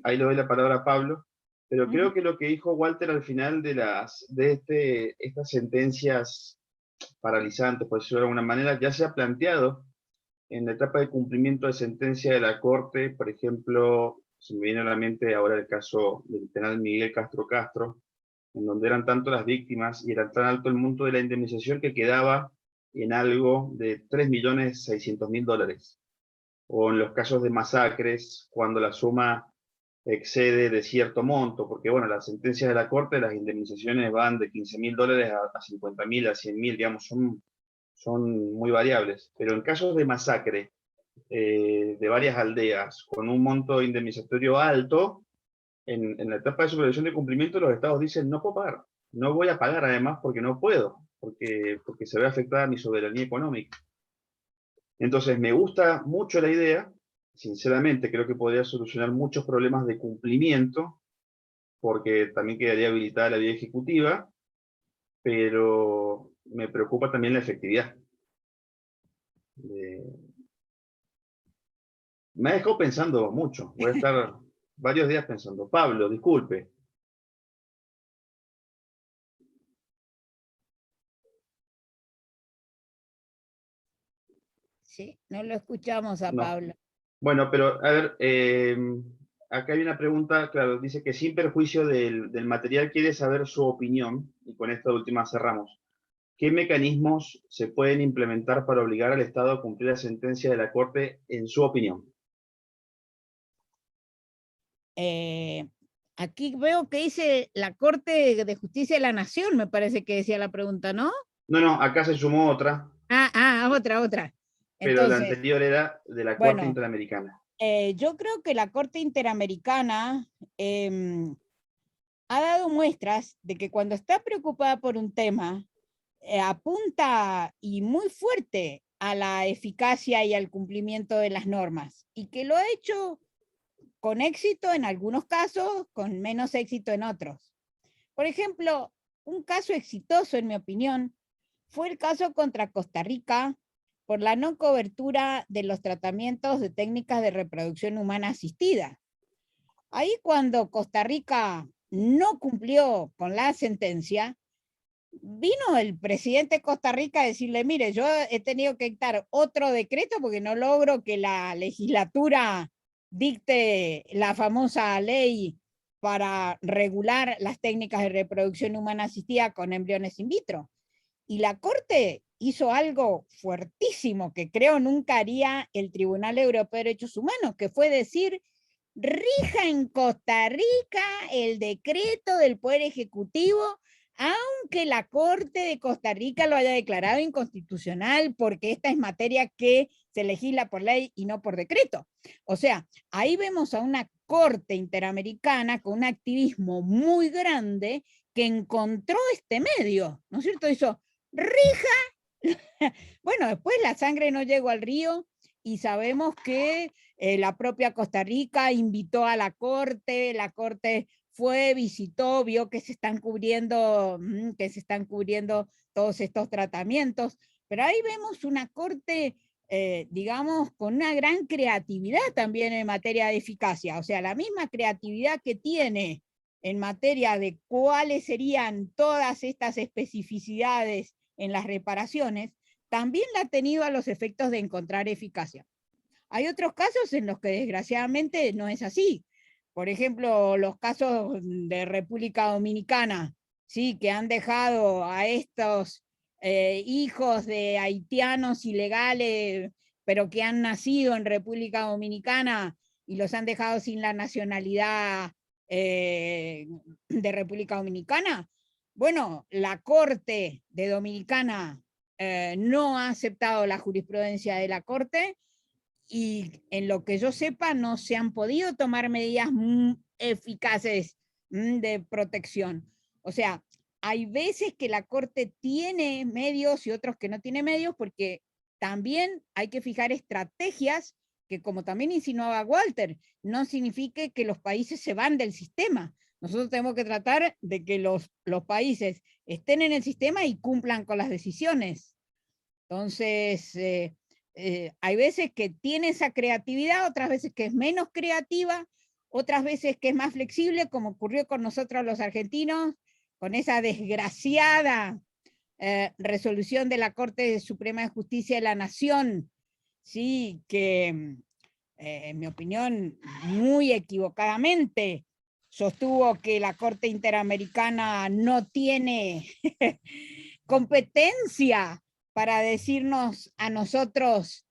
ahí le doy la palabra a Pablo, pero creo que lo que dijo Walter al final de estas sentencias paralizantes, por decirlo de alguna manera, ya se ha planteado en la etapa de cumplimiento de sentencia de la Corte, por ejemplo, Se me viene a la mente ahora el caso del penal Miguel Castro Castro, en donde eran tanto las víctimas y era tan alto el monto de la indemnización que quedaba en algo de $3.600.000. O en los casos de masacres, cuando la suma excede de cierto monto, porque bueno, las sentencias de la Corte, las indemnizaciones van de $15.000 a $50.000, a $100.000, digamos, son muy variables. Pero en casos de masacre de varias aldeas, con un monto indemnizatorio alto, en la etapa de supervisión de cumplimiento los estados dicen no puedo pagar, no voy a pagar además porque no puedo, porque se ve afectada mi soberanía económica. Entonces me gusta mucho la idea, sinceramente creo que podría solucionar muchos problemas de cumplimiento, porque también quedaría habilitada la vía ejecutiva, pero me preocupa también la efectividad. Me ha dejado pensando mucho, voy a estar varios días pensando. Pablo, disculpe. Sí, no lo escuchamos a No. Pablo. Bueno, pero a ver, acá hay una pregunta, claro, dice que sin perjuicio del material quiere saber su opinión, y con esta última cerramos. ¿Qué mecanismos se pueden implementar para obligar al Estado a cumplir la sentencia de la Corte en su opinión? Aquí veo que dice la Corte de Justicia de la Nación, me parece que decía la pregunta, ¿no? No, acá se sumó otra. Otra. Pero la Entonces, anterior era de la Corte Interamericana. Yo creo que la Corte Interamericana ha dado muestras de que cuando está preocupada por un tema, apunta y muy fuerte a la eficacia y al cumplimiento de las normas, y que lo ha hecho con éxito en algunos casos, con menos éxito en otros. Por ejemplo, un caso exitoso, en mi opinión, fue el caso contra Costa Rica por la no cobertura de los tratamientos de técnicas de reproducción humana asistida. Ahí cuando Costa Rica no cumplió con la sentencia, vino el presidente de Costa Rica a decirle, mire, yo he tenido que dictar otro decreto porque no logro que la legislatura dicte la famosa ley para regular las técnicas de reproducción humana asistida con embriones in vitro. Y la Corte hizo algo fuertísimo que creo nunca haría el Tribunal Europeo de Derechos Humanos, que fue decir, rija en Costa Rica el decreto del Poder Ejecutivo, aunque la Corte de Costa Rica lo haya declarado inconstitucional, porque esta es materia que se legisla por ley y no por decreto. O sea, ahí vemos a una Corte Interamericana con un activismo muy grande que encontró este medio, ¿no es cierto? Hizo, rija. Bueno, después la sangre no llegó al río y sabemos que la propia Costa Rica invitó a la Corte fue, visitó, vio que se están cubriendo todos estos tratamientos, pero ahí vemos una Corte, digamos, con una gran creatividad también en materia de eficacia, o sea, la misma creatividad que tiene en materia de cuáles serían todas estas especificidades en las reparaciones, también la ha tenido a los efectos de encontrar eficacia. Hay otros casos en los que desgraciadamente no es así. Por ejemplo, los casos de República Dominicana, ¿sí? Que han dejado a estos hijos de haitianos ilegales, pero que han nacido en República Dominicana y los han dejado sin la nacionalidad de República Dominicana. Bueno, la Corte de Dominicana no ha aceptado la jurisprudencia de la Corte y en lo que yo sepa no se han podido tomar medidas eficaces de protección. O sea, hay veces que la Corte tiene medios y otros que no tiene medios, porque también hay que fijar estrategias que, como también insinuaba Walter, no signifique que los países se van del sistema. Nosotros tenemos que tratar de que los países estén en el sistema y cumplan con las decisiones. Entonces, hay veces que tiene esa creatividad, otras veces que es menos creativa, otras veces que es más flexible, como ocurrió con nosotros los argentinos, con esa desgraciada resolución de la Corte Suprema de Justicia de la Nación, ¿sí? Que en mi opinión, muy equivocadamente, sostuvo que la Corte Interamericana no tiene competencia para decirnos a nosotros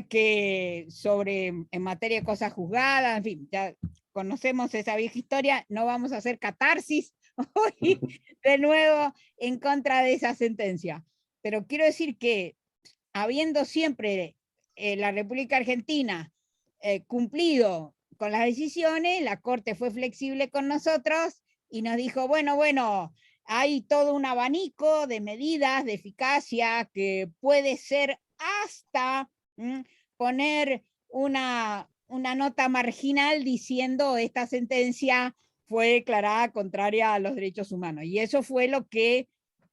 que en materia de cosas juzgadas, en fin, ya conocemos esa vieja historia, no vamos a hacer catarsis hoy de nuevo en contra de esa sentencia. Pero quiero decir que habiendo siempre la República Argentina cumplido con las decisiones, la Corte fue flexible con nosotros y nos dijo, bueno, hay todo un abanico de medidas de eficacia que puede ser hasta poner una nota marginal diciendo esta sentencia fue declarada contraria a los derechos humanos. Y eso fue lo que,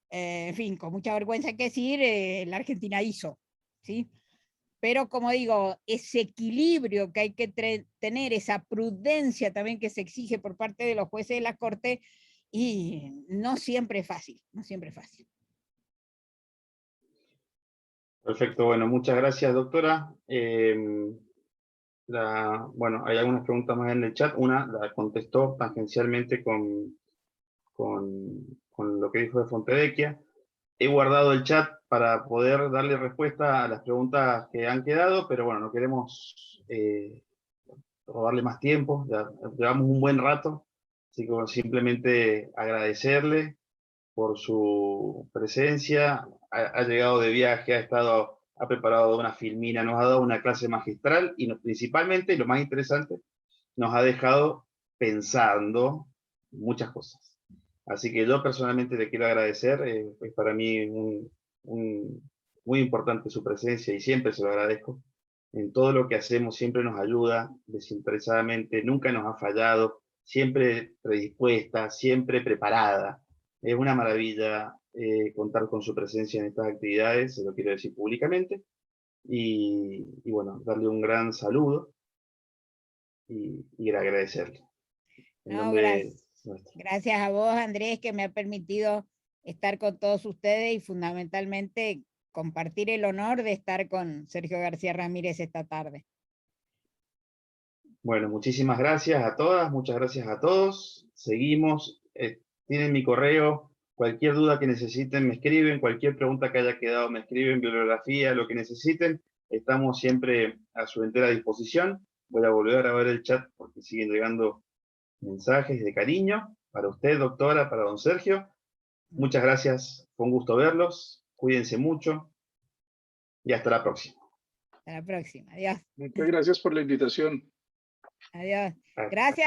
en fin, con mucha vergüenza hay que decir, la Argentina hizo, ¿sí? Pero como digo, ese equilibrio que hay que tener, esa prudencia también que se exige por parte de los jueces de la Corte, y no siempre es fácil, no siempre es fácil. Perfecto, bueno, muchas gracias, doctora. Bueno, hay algunas preguntas más en el chat. Una la contestó tangencialmente con lo que dijo de Fontevecchia. He guardado el chat para poder darle respuesta a las preguntas que han quedado, pero bueno, no queremos robarle más tiempo, ya llevamos un buen rato, así que bueno, simplemente agradecerle por su presencia, ha llegado de viaje, ha preparado una filmina, nos ha dado una clase magistral y principalmente, y lo más interesante, nos ha dejado pensando muchas cosas. Así que yo personalmente le quiero agradecer, es para mí muy importante su presencia y siempre se lo agradezco. En todo lo que hacemos siempre nos ayuda desinteresadamente, nunca nos ha fallado, siempre predispuesta, siempre preparada. Es una maravilla contar con su presencia en estas actividades, se lo quiero decir públicamente. Y bueno, darle un gran saludo y agradecerle. En No, nombre gracias a vos, Andrés, que me ha permitido estar con todos ustedes y fundamentalmente compartir el honor de estar con Sergio García Ramírez esta tarde. Bueno, muchísimas gracias a todas, muchas gracias a todos. Seguimos, tienen mi correo, cualquier duda que necesiten me escriben, cualquier pregunta que haya quedado me escriben, bibliografía, lo que necesiten, estamos siempre a su entera disposición. Voy a volver a ver el chat porque siguen llegando mensajes de cariño para usted, doctora, para don Sergio. Muchas gracias, fue un gusto verlos, cuídense mucho y hasta la próxima. Hasta la próxima, adiós. Muchas gracias por la invitación. Adiós. Gracias.